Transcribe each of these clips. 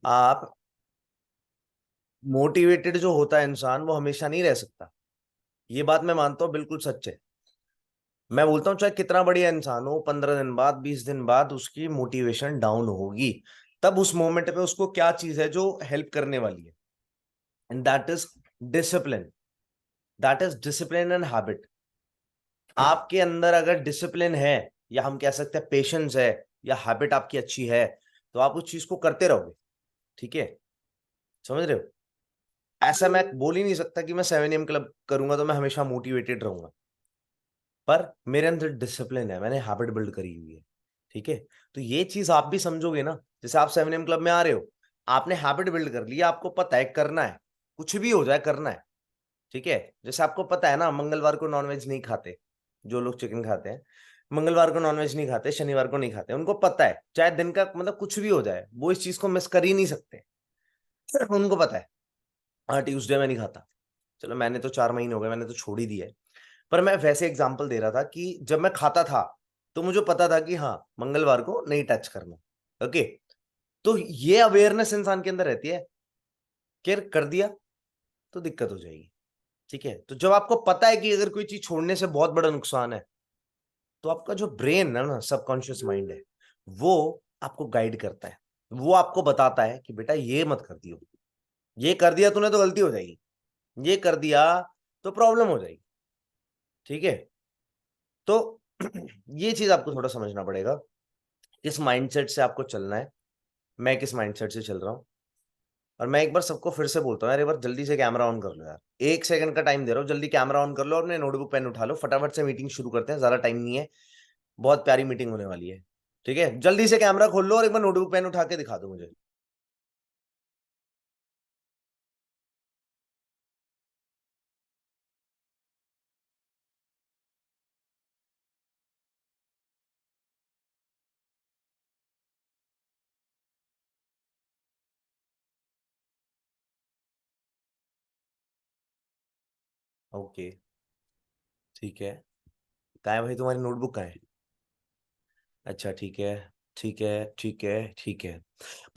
आप मोटिवेटेड जो होता है इंसान वो हमेशा नहीं रह सकता। ये बात मैं मानता हूँ, बिल्कुल सच है। मैं बोलता हूँ चाहे कितना बढ़िया इंसान हो, 15 दिन बाद 20 दिन बाद उसकी मोटिवेशन डाउन होगी। तब उस मोमेंट पे उसको क्या चीज है जो हेल्प करने वाली है, and that is discipline. That is discipline and habit. आपके अंदर अगर डिसिप्लिन है, या हम कह सकते हैं पेशेंस है, या हैबिट आपकी अच्छी है, तो आप उस चीज को करते रहोगे। ठीक है, समझ रहे हो? ऐसा मैं बोल ही नहीं सकता कि मैं 7 AM क्लब करूंगा तो मैं हमेशा मोटिवेटेड रहूंगा। पर मेरे अंदर डिसिप्लिन है, मैंने हैबिट बिल्ड करी हुई है। ठीक है, तो ये चीज आप भी समझोगे ना। जैसे आप 7 AM क्लब में आ रहे हो, आपने हैबिट बिल्ड कर ली, आपको पता है करना है, कुछ भी हो जाए करना है। ठीक है, जैसे आपको पता है ना मंगलवार को नॉनवेज नहीं खाते, जो लोग चिकन खाते हैं, मंगलवार को नॉनवेज नहीं खाते, शनिवार को नहीं खाते, उनको पता है चाहे दिन का मतलब कुछ भी हो जाए वो इस चीज को मिस कर ही नहीं सकते। उनको पता है, हाँ ट्यूसडे में नहीं खाता। चलो मैंने तो 4 महीने हो गए, मैंने तो छोड़ ही दिया है। पर मैं वैसे एग्जाम्पल दे रहा था कि जब मैं खाता था तो मुझे पता था कि हाँ मंगलवार को नहीं टच करना। ओके, तो ये अवेयरनेस इंसान के अंदर रहती है कि कर दिया तो दिक्कत हो जाएगी। ठीक है, तो जब आपको पता है कि अगर कोई चीज छोड़ने से बहुत बड़ा नुकसान है, तो आपका जो ब्रेन है ना, सबकॉन्शियस माइंड है, वो आपको गाइड करता है। वो आपको बताता है कि बेटा ये मत कर दियो, ये कर दिया तूने तो गलती हो जाएगी, ये कर दिया तो प्रॉब्लम हो जाएगी। ठीक है, तो ये चीज आपको थोड़ा समझना पड़ेगा, किस माइंडसेट से आपको चलना है, मैं किस माइंडसेट से चल रहा हूँ। और मैं एक बार सबको फिर से बोलता हूँ यार, एक बार जल्दी से कैमरा ऑन कर लो यार, 1 सेकंड का टाइम दे रहा हूँ, जल्दी कैमरा ऑन कर लो और अपने नोटबुक पेन उठा लो, फटाफट से मीटिंग शुरू करते हैं, ज्यादा टाइम नहीं है, बहुत प्यारी मीटिंग होने वाली है। ठीक है, जल्दी से कैमरा खोल लो और एक बार नोटबुक पेन उठा के दिखा दो मुझे। ओके, ठीक है। कहाँ है भाई तुम्हारी नोटबुक, कहाँ है? अच्छा ठीक है, ठीक है, ठीक है, ठीक है।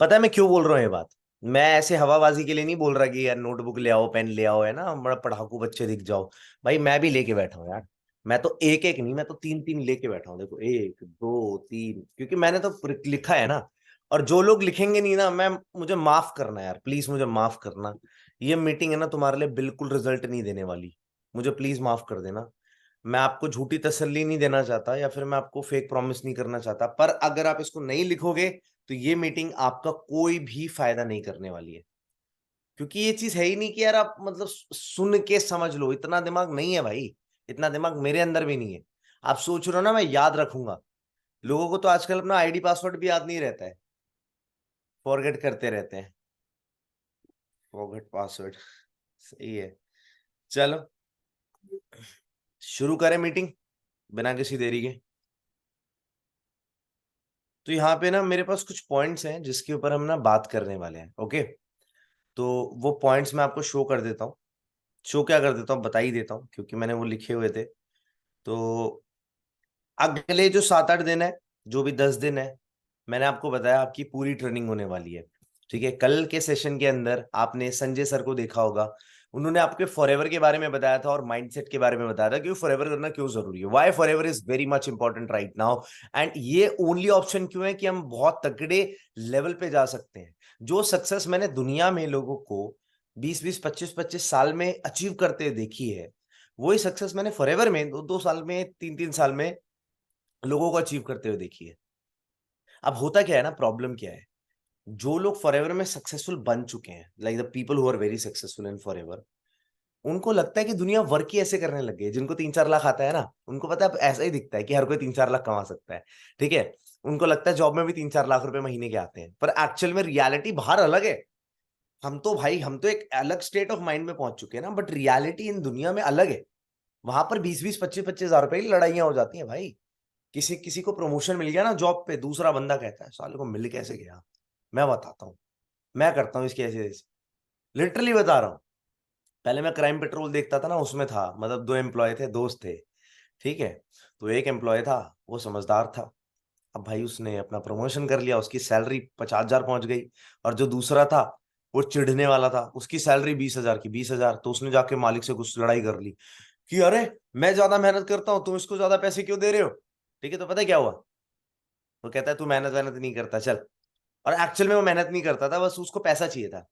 पता है मैं क्यों बोल रहा हूँ ये बात? मैं ऐसे हवाबाजी के लिए नहीं बोल रहा कि यार नोटबुक ले आओ, पेन ले आओ, है ना, बड़ा पढ़ाकू बच्चे दिख जाओ। भाई मैं भी लेके बैठा हूँ यार। मैं तो एक एक नहीं, मैं तो तीन तीन लेके बैठा हूँ, देखो 1 2 3, क्योंकि मैंने तो लिखा है ना। और जो लोग लिखेंगे नहीं ना, मैं मुझे माफ करना यार, प्लीज मुझे माफ करना। ये मीटिंग है ना तुम्हारे लिए बिल्कुल रिजल्ट नहीं देने वाली। मुझे प्लीज माफ कर देना। मैं आपको झूठी तसल्ली नहीं देना चाहता, या फिर मैं आपको फेक प्रॉमिस नहीं करना चाहता, पर अगर आप इसको नहीं लिखोगे तो ये मीटिंग आपका कोई भी फायदा नहीं करने वाली है। क्योंकि ये चीज है ही नहीं कि यार आप मतलब सुन के समझ लो, इतना दिमाग नहीं है भाई। इतना दिमाग मेरे अंदर भी नहीं है। आप सोच रहे हो ना मैं याद रखूंगा। लोगों को तो आजकल अपना आईडी पासवर्ड भी याद नहीं रहता है, फॉरगेट करते रहते हैं। फॉरगेट पासवर्ड, सही है। चलो शुरू करें मीटिंग बिना किसी देरी के। तो यहाँ पे ना मेरे पास कुछ पॉइंट्स हैं जिसके ऊपर हम ना बात करने वाले हैं। ओके, तो वो पॉइंट्स मैं आपको शो कर देता हूँ। शो क्या कर देता हूँ, बता ही देता हूँ, क्योंकि मैंने वो लिखे हुए थे। तो अगले जो 7 8 दिन है, जो भी 10 दिन है, मैंने आपको बताया आपकी पूरी ट्रेनिंग होने वाली है। ठीक है, कल के सेशन के अंदर आपने संजय सर को देखा होगा। उन्होंने आपके फॉरएवर के बारे में बताया था और माइंडसेट के बारे में बताया था कि फॉरएवर करना क्यों जरूरी है, why forever is very much important right now. And ये ओनली ऑप्शन क्यों है कि हम बहुत तगड़े लेवल पे जा सकते हैं। जो सक्सेस मैंने दुनिया में लोगों को 20 20 25 25 साल में अचीव करते देखी है, वही सक्सेस मैंने फॉरएवर में 2 2 साल में 3 3 साल में लोगों को अचीव करते हुए देखी है। अब होता क्या है ना, प्रॉब्लम क्या है, जो लोग फॉरएवर में सक्सेसफुल बन चुके हैं, like the people who are very successful in forever, उनको लगता है कि दुनिया वर्क ही ऐसे करने लग गई है। जिनको 3 4 लाख आता है ना, उनको पता है अब ऐसा ही दिखता है कि हर कोई 3 4 लाख कमा सकता है। ठीक है, उनको लगता है जॉब में भी 3 4 लाख रुपए महीने के आते हैं, पर एक्चुअल में रियलिटी बाहर अलग है। हम तो भाई, हम तो एक अलग स्टेट ऑफ माइंड में पहुंच चुके हैं ना, बट रियलिटी इन दुनिया में अलग है। वहां पर 20 20 25 25 हजार रुपए की लड़ाइयां हो जाती हैं भाई। किसी किसी को प्रमोशन मिल गया ना जॉब पे, दूसरा बंदा कहता है साले को मिल कैसे गया, मैं बताता हूँ, मैं करता हूँ इसके ऐसे ऐसे। लिटरली बता रहा हूँ। पहले मैं क्राइम पेट्रोल देखता था ना, उसमें था मतलब 2 एम्प्लॉय थे, दोस्त थे। ठीक है, तो एक एम्प्लॉय था, वो समझदार था। अब भाई उसने अपना प्रमोशन कर लिया, उसकी सैलरी 50,000 पहुंच गई, और जो दूसरा था वो चिढ़ने वाला था, उसकी सैलरी 20,000 की 20,000, तो उसने जाके मालिक से कुछ लड़ाई कर ली कि अरे मैं ज्यादा मेहनत करता हूँ, तुम इसको ज्यादा पैसे क्यों दे रहे हो। ठीक है, तो पता है क्या हुआ, वो कहता है तू मेहनत वेहनत नहीं करता चल। और एक्चुअल में वो मेहनत नहीं करता था, बस उसको पैसा चाहिए था।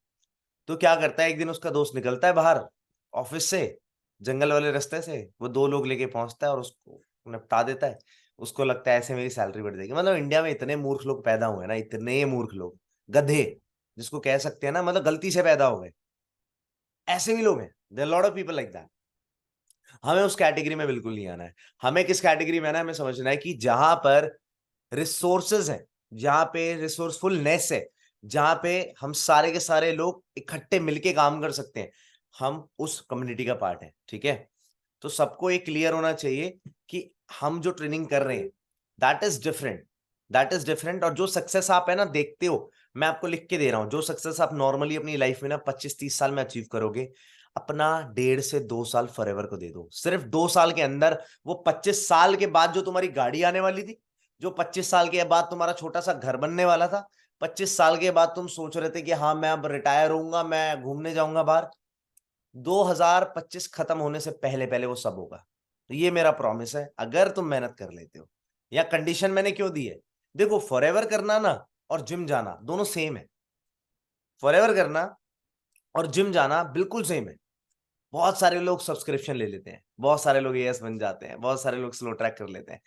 तो क्या करता है, एक दिन उसका दोस्त निकलता है बाहर ऑफिस से, जंगल वाले रास्ते से, वो 2 लोग लेके पहुंचता है और उसको निपटा देता है। उसको लगता है ऐसे मेरी सैलरी बढ़ जाएगी। मतलब इंडिया में इतने मूर्ख लोग पैदा हुए हैं ना, इतने मूर्ख लोग, गधे जिसको कह सकते हैं ना, मतलब गलती से पैदा हो गए, ऐसे भी लोग हैं। There lot of people like that. हमें उस कैटेगरी में बिल्कुल नहीं आना है। हमें किस कैटेगरी में आना है, हमें समझना है कि जहां पर रिसोर्सेज है, जहां पे रिसोर्सफुलनेस है, जहां पे हम सारे के सारे लोग इकट्ठे मिलके काम कर सकते हैं, हम उस कम्युनिटी का पार्ट है। ठीक है, तो सबको ये क्लियर होना चाहिए कि हम जो ट्रेनिंग कर रहे हैं that is different, that is different. और जो सक्सेस आप है ना देखते हो, मैं आपको लिख के दे रहा हूं, जो सक्सेस आप नॉर्मली अपनी लाइफ में ना 25-30 साल में अचीव करोगे, अपना 1.5 से 2 साल फॉरएवर को दे दो। सिर्फ 2 साल के अंदर वो 25 साल के बाद जो तुम्हारी गाड़ी आने वाली थी, जो 25 साल के बाद तुम्हारा छोटा सा घर बनने वाला था, 25 साल के बाद तुम सोच रहे थे कि हाँ मैं अब रिटायर होऊंगा, मैं घूमने जाऊंगा बाहर, 2025 खत्म होने से पहले पहले वो सब होगा। तो ये मेरा प्रॉमिस है, अगर तुम मेहनत कर लेते हो। या कंडीशन मैंने क्यों दी है, देखो फॉरएवर करना ना और जिम जाना दोनों सेम है। फॉरएवर करना और जिम जाना बिल्कुल सेम है। बहुत सारे लोग सब्सक्रिप्शन ले लेते हैं, बहुत सारे लोग एएस बन जाते हैं, बहुत सारे लोग स्लो ट्रैक कर लेते हैं।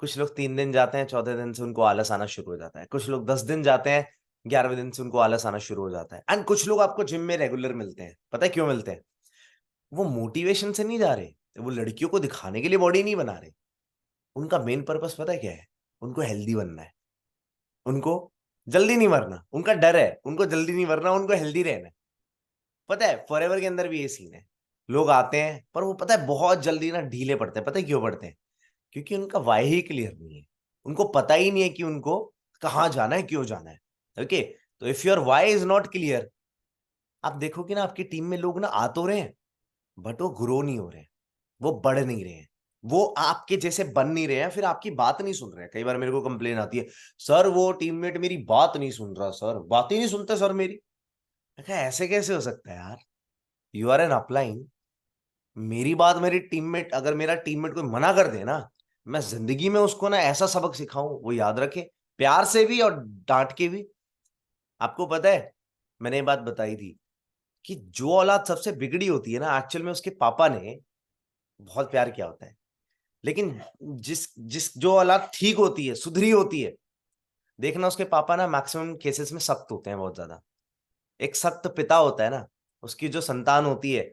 कुछ लोग 3 दिन जाते हैं, चौथे दिन से उनको आलस आना शुरू हो जाता है। कुछ लोग 10 दिन जाते हैं, 11वें दिन से उनको आलस आना शुरू हो जाता है। एंड कुछ लोग आपको जिम में रेगुलर मिलते हैं, पता है क्यों मिलते हैं, वो मोटिवेशन से नहीं जा रहे, वो लड़कियों को दिखाने के लिए बॉडी नहीं बना रहे। उनका मेन पर्पस पता है क्या है, उनको हेल्दी बनना है, उनको जल्दी नहीं मरना, उनका डर है, उनको जल्दी नहीं मरना, उनको हेल्दी रहना है। पता है फॉरएवर के अंदर भी ये सीन है, लोग आते हैं पर वो पता है बहुत जल्दी ना ढीले पड़ते हैं। पता है क्यों पड़ते हैं, क्योंकि उनका वाई ही क्लियर नहीं है। उनको पता ही नहीं है कि उनको कहाँ जाना है, क्यों जाना है। ओके, तो if your why is not clear, आप देखोगे ना आपकी टीम में लोग ना आ तो रहे हैं, बट वो ग्रो नहीं हो रहे हैं, वो बढ़ नहीं रहे हैं, वो आपके जैसे बन नहीं रहे हैं, फिर आपकी बात नहीं सुन रहे हैं। कई बार मेरे को कंप्लेन आती है, सर वो टीममेट मेरी बात नहीं सुन रहा, सर बात ही नहीं सुनते सर मेरी। मैं कहा ऐसे कैसे हो सकता है यार, यू आर एन अपलाइन। मेरी बात मेरी टीममेट, अगर मेरा टीममेट कोई मना कर दे ना, मैं जिंदगी में उसको ना ऐसा सबक सिखाऊं वो याद रखे, प्यार से भी और डांट के भी। आपको पता है, मैंने ये बात बताई थी कि जो औलाद सबसे बिगड़ी होती है ना, एक्चुअल में उसके पापा ने बहुत प्यार किया होता है। लेकिन जिस जिस जो औलाद ठीक होती है, सुधरी होती है, देखना उसके पापा ना मैक्सिमम केसेस में सख्त होते हैं, बहुत ज्यादा। एक सख्त पिता होता है ना, उसकी जो संतान होती है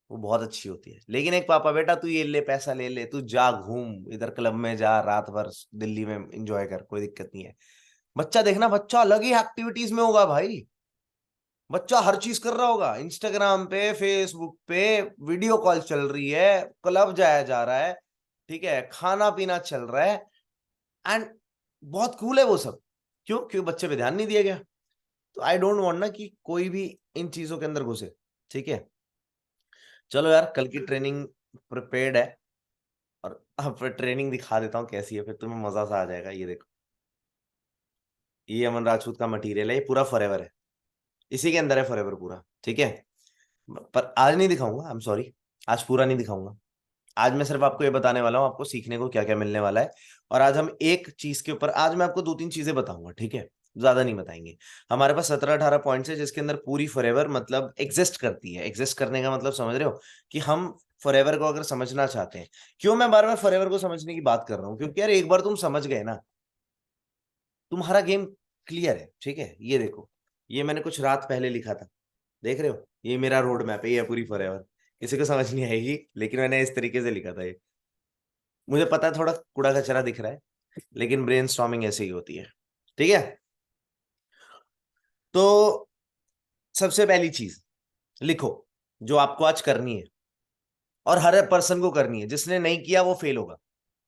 वो बहुत अच्छी होती है। लेकिन एक पापा, बेटा तू ये ले, पैसा ले ले, तू जा घूम, इधर क्लब में जा, रात भर दिल्ली में एंजॉय कर, कोई दिक्कत नहीं है। बच्चा देखना, बच्चा अलग ही एक्टिविटीज में होगा भाई। बच्चा हर चीज कर रहा होगा, इंस्टाग्राम पे, फेसबुक पे वीडियो कॉल चल रही है, क्लब जाया जा रहा है, ठीक है, खाना पीना चल रहा है, एंड बहुत कूल है वो सब। क्यों, क्यों बच्चे पे ध्यान नहीं दिया गया। तो आई डोंट वांट ना कि कोई भी इन चीजों के अंदर घुसे। ठीक है, चलो यार, कल की ट्रेनिंग प्रिपेयर्ड है, और अब फिर ट्रेनिंग दिखा देता हूँ कैसी है, फिर तुम्हें मजा सा आ जाएगा। ये देखो, ये अमन राजपूत का मटेरियल है, ये पूरा फॉरएवर है, इसी के अंदर है फॉरएवर पूरा। ठीक है, पर आज नहीं दिखाऊंगा, आई एम सॉरी, आज पूरा नहीं दिखाऊंगा। आज मैं सिर्फ आपको ये बताने वाला हूँ आपको सीखने को क्या क्या मिलने वाला है। और आज हम एक चीज के ऊपर, आज मैं आपको 2-3 चीजें बताऊंगा, ठीक है, ज्यादा नहीं बताएंगे। हमारे पास 17-18 पॉइंट्स है, जिसके अंदर पूरी फॉरएवर मतलब एग्जिस्ट करती है। एग्जिस्ट करने का मतलब समझ रहे हो, कि हम फॉरएवर को अगर समझना चाहते हैं। क्यों मैं बार बार फॉरएवर को समझने की बात कर रहा हूँ, क्योंकि यार एक बार तुम समझ गए ना, तुम्हारा गेम क्लियर है। ठीक है, ये देखो, ये मैंने कुछ रात पहले लिखा था, देख रहे हो, ये मेरा रोड मैप है, ये है पूरी फॉरएवर। किसी को समझ नहीं आएगी, लेकिन मैंने इस तरीके से लिखा था ये। मुझे पता है थोड़ा कूड़ा कचरा दिख रहा है, लेकिन ब्रेनस्टॉर्मिंग ऐसे ही होती है। ठीक है, तो सबसे पहली चीज लिखो, जो आपको आज करनी है, और हर पर्सन को करनी है। जिसने नहीं किया वो फेल होगा,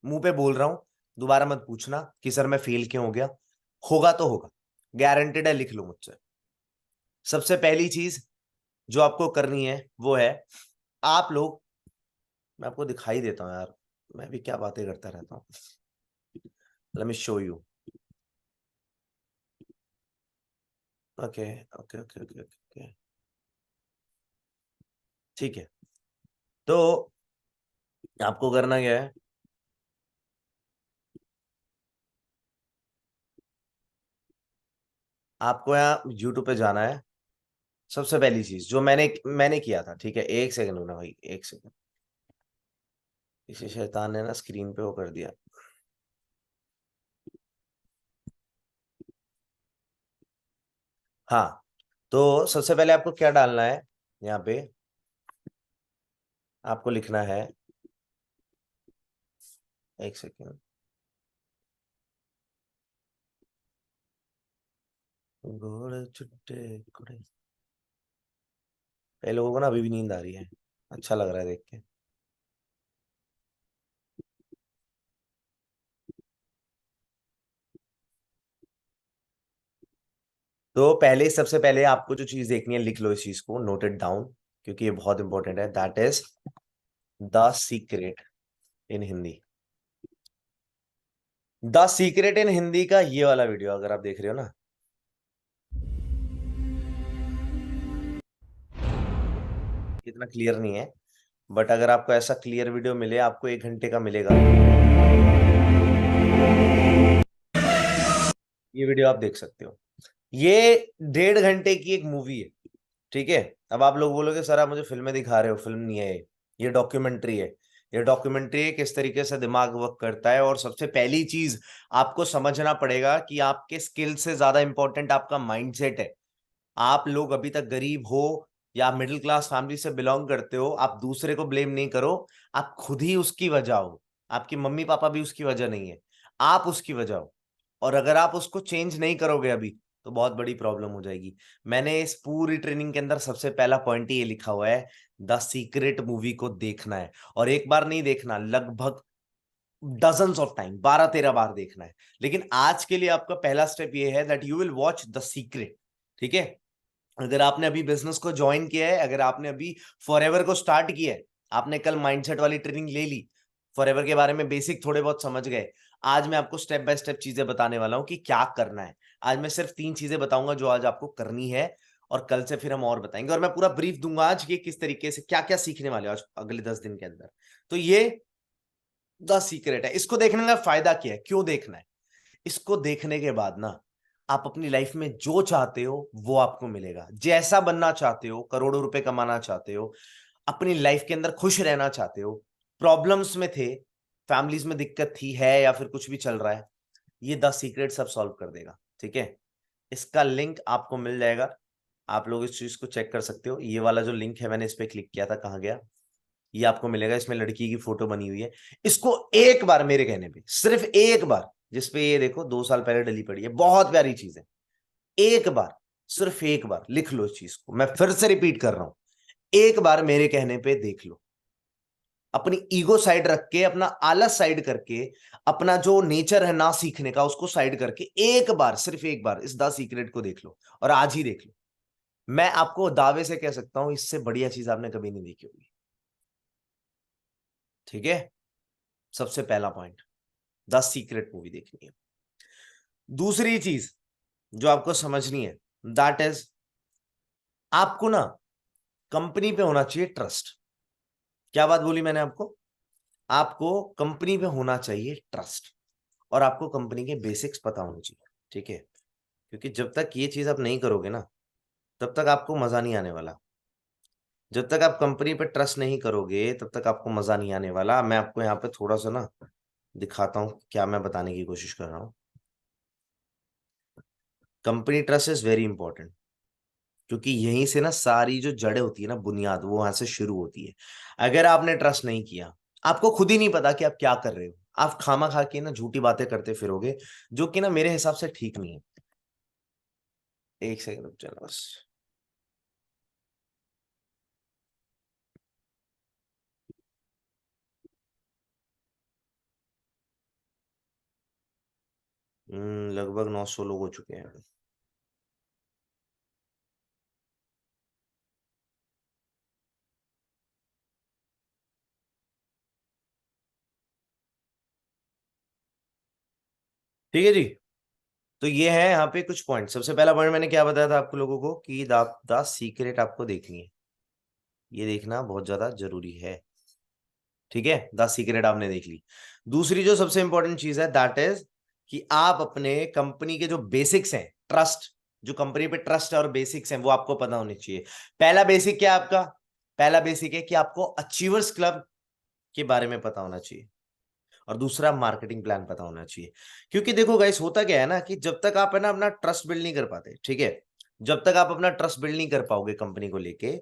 मुंह पे बोल रहा हूं, दोबारा मत पूछना कि सर मैं फेल क्यों हो गया। होगा तो होगा, गारंटेड है, लिख लो मुझसे। सबसे पहली चीज जो आपको करनी है वो है, आप लोग, मैं आपको दिखाई देता हूँ यार, मैं भी क्या बातें करता रहता हूँ। Let me show you. Okay okay okay okay okay, ठीक है। तो आपको करना क्या है, आपको यहाँ यूट्यूब पे जाना है। सबसे पहली चीज जो मैंने मैंने किया था, ठीक है, एक सेकंड होना भाई, एक सेकंड। इसी शैतान ने ना स्क्रीन पे वो कर दिया। हाँ, तो सबसे पहले आपको क्या डालना है, यहाँ पे आपको लिखना है, एक सेकंड, घोड़े छुट्टे घोड़े। कई लोगों को ना अभी भी नींद आ रही है, अच्छा लग रहा है देख के। तो पहले, सबसे पहले आपको जो चीज देखनी है, लिख लो इस चीज को, नोट इट डाउन, क्योंकि ये बहुत इंपॉर्टेंट है। That is the secret in Hindi. The secret in Hindi का ये वाला वीडियो अगर आप देख रहे हो ना, इतना क्लियर नहीं है, बट अगर आपको ऐसा क्लियर वीडियो मिले, आपको 1 घंटे का मिलेगा, ये वीडियो आप देख सकते हो। ये 1.5 घंटे की एक मूवी है, ठीक है। अब आप लोग बोलोगे सर आप मुझे फिल्में दिखा रहे हो, फिल्म नहीं है ये डॉक्यूमेंट्री है। ये डॉक्यूमेंट्री है, किस तरीके से दिमाग वर्क करता है। और सबसे पहली चीज आपको समझना पड़ेगा कि आपके स्किल से ज्यादा इंपॉर्टेंट आपका माइंडसेट है। आप लोग अभी तक गरीब हो या मिडिल क्लास फैमिली से बिलोंग करते हो, आप दूसरे को ब्लेम नहीं करो, आप खुद ही उसकी वजह हो। आपके मम्मी पापा भी उसकी वजह नहीं है, आप उसकी वजह हो। और अगर आप उसको चेंज नहीं करोगे अभी, तो बहुत बड़ी प्रॉब्लम हो जाएगी। मैंने इस पूरी ट्रेनिंग के अंदर सबसे पहला पॉइंट ये लिखा हुआ है, द सीक्रेट मूवी को देखना है। और एक बार नहीं देखना, लगभग डजन्स ऑफ टाइम, 12-13 बार देखना है। लेकिन आज के लिए आपका पहला स्टेप ये है that you will watch the secret, ठीक है। अगर आपने अभी बिजनेस को ज्वाइन किया है, अगर आपने अभी फॉरएवर को स्टार्ट किया है, आपने कल माइंडसेट वाली ट्रेनिंग ले ली, फॉरएवर के बारे में बेसिक थोड़े बहुत समझ गए, आज मैं आपको स्टेप बाय स्टेप चीजें बताने वाला हूं कि क्या करना है। आज मैं सिर्फ 3 चीजें बताऊंगा जो आज आपको करनी है, और कल से फिर हम और बताएंगे। और मैं पूरा ब्रीफ दूंगा आज कि किस तरीके से क्या क्या सीखने वाले हो आज अगले 10 दिन के अंदर। तो ये द सीक्रेट है। इसको देखने का फायदा क्या है, क्यों देखना है? इसको देखने के बाद ना, आप अपनी लाइफ में जो चाहते हो वो आपको मिलेगा। जैसा बनना चाहते हो, करोड़ों रुपए कमाना चाहते हो, अपनी लाइफ के अंदर खुश रहना चाहते हो, प्रॉब्लम्स में थे, फैमिलीज में दिक्कत थी है या फिर कुछ भी चल रहा है, ये द सीक्रेट सब सॉल्व कर देगा, ठीक है। इसका लिंक आपको मिल जाएगा, आप लोग इस चीज को चेक कर सकते हो। ये वाला जो लिंक है, मैंने इस पे क्लिक किया था, कहाँ गया, ये आपको मिलेगा। इसमें लड़की की फोटो बनी हुई है। इसको एक बार, मेरे कहने पे सिर्फ एक बार, जिसपे ये देखो 2 साल पहले डली पड़ी है, बहुत प्यारी चीज है। एक बार, सिर्फ एक बार लिख लो इस चीज को, मैं फिर से रिपीट कर रहा हूं, एक बार मेरे कहने पे देख लो। अपनी ईगो साइड रख के, अपना आलस साइड करके, अपना जो नेचर है ना सीखने का, उसको साइड करके, एक बार, सिर्फ एक बार इस द सीक्रेट को देख लो, और आज ही देख लो। मैं आपको दावे से कह सकता हूं, इससे बढ़िया चीज आपने कभी नहीं देखी होगी, ठीक है। सबसे पहला पॉइंट, द सीक्रेट मूवी देखनी है। दूसरी चीज जो आपको समझनी है, दैट इज, आपको ना कंपनी पे होना चाहिए ट्रस्ट। क्या बात बोली मैंने आपको? आपको कंपनी पे होना चाहिए ट्रस्ट, और आपको कंपनी के बेसिक्स पता होने चाहिए, ठीक है। क्योंकि जब तक ये चीज आप नहीं करोगे ना, तब तक आपको मजा नहीं आने वाला। जब तक आप कंपनी पे ट्रस्ट नहीं करोगे, तब तक आपको मजा नहीं आने वाला। मैं आपको यहाँ पे थोड़ा सा ना दिखाता हूँ क्या मैं बताने की कोशिश कर रहा हूँ। Company trust is very important, क्योंकि यहीं से ना सारी जो जड़ें होती है ना, बुनियाद, वो वहां से शुरू होती है। अगर आपने ट्रस्ट नहीं किया, आपको खुद ही नहीं पता कि आप क्या कर रहे हो, आप खामा खा के ना झूठी बातें करते फिरोगे, जो कि ना मेरे हिसाब से ठीक नहीं है। एक सेकंड रुक जाना बस। लगभग 900 लोग हो चुके हैं। ठीक है जी। तो ये है यहाँ पे कुछ पॉइंट। सबसे पहला पॉइंट मैंने क्या बताया था आपको लोगों को कि द सीक्रेट आपको देखनी है, ये देखना बहुत ज्यादा जरूरी है। ठीक है, द सीक्रेट आपने देख ली। दूसरी जो सबसे इंपॉर्टेंट चीज है दैट इज कि आप अपने कंपनी के जो बेसिक्स हैं, ट्रस्ट, जो कंपनी पे ट्रस्ट और बेसिक्स हैं वो आपको पता होने चाहिए। पहला बेसिक क्या है आपका? पहला बेसिक है कि आपको अचीवर्स क्लब के बारे में पता होना चाहिए, और दूसरा मार्केटिंग प्लान पता होना चाहिए। क्योंकि देखो गाइस, होता क्या है ना कि जब तक आप है ना अपना ट्रस्ट बिल्ड नहीं कर पाते, ठीक है, जब तक आप अपना ट्रस्ट बिल्ड नहीं कर पाओगे कंपनी को लेके,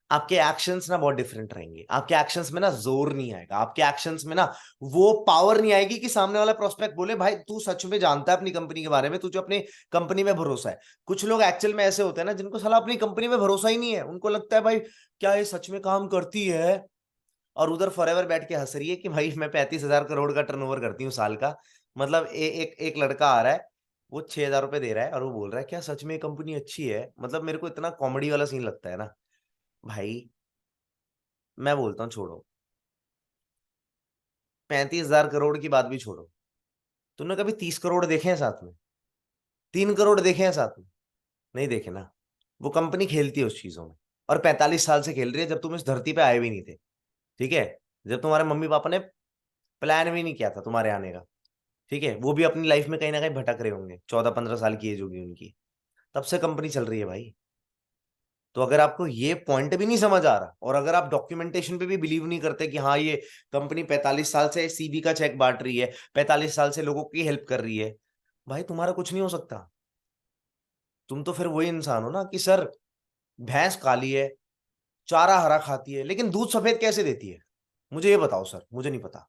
आपके एक्शंस ना बहुत डिफरेंट रहेंगे। आपके एक्शंस में ना जोर नहीं आएगा, आपके एक्शंस में ना वो पावर नहीं आएगी कि सामने वाला प्रोस्पेक्ट बोले भाई तू सच में जानता है अपनी कंपनी के बारे में, तुझे अपनी कंपनी में भरोसा है। कुछ लोग एक्चुअल में ऐसे होते हैं ना जिनको साला अपनी कंपनी में भरोसा ही नहीं है, उनको लगता है भाई क्या ये सच में काम करती है, और उधर फॉरएवर बैठ के हंस रही है कि भाई मैं 35,000 करोड़ का टर्नओवर करती हूँ साल का। मतलब एक लड़का आ रहा है, वो 6,000 रुपए दे रहा है और वो बोल रहा है क्या सच में ये कंपनी अच्छी है। मतलब मेरे को इतना कॉमेडी वाला सीन लगता है ना भाई। मैं बोलता हूँ छोड़ो, 35,000 करोड़ की बात भी छोड़ो, तुमने कभी 30 करोड़ देखे हैं साथ में? 3 करोड़ देखे हैं साथ में? नहीं देखे ना। वो कंपनी खेलती है उस चीजों में, और 45 साल से खेल रही है, जब तुम इस धरती पे आए भी नहीं थे। ठीक है, जब तुम्हारे मम्मी पापा ने प्लान भी नहीं किया था तुम्हारे आने का। ठीक है, वो भी अपनी लाइफ में कहीं ना कहीं भटक रहे होंगे, 14-15 साल की एज होगी उनकी, तब से कंपनी चल रही है भाई। तो अगर आपको ये पॉइंट भी नहीं समझ आ रहा, और अगर आप डॉक्यूमेंटेशन पे भी बिलीव नहीं करते कि हाँ ये कंपनी 45 साल से सीबी का चेक बांट रही है, 45 साल से लोगों की हेल्प कर रही है, भाई तुम्हारा कुछ नहीं हो सकता। तुम तो फिर वही इंसान हो ना कि सर भैंस काली है, चारा हरा खाती है, लेकिन दूध सफेद कैसे देती है? मुझे ये बताओ सर, मुझे नहीं पता।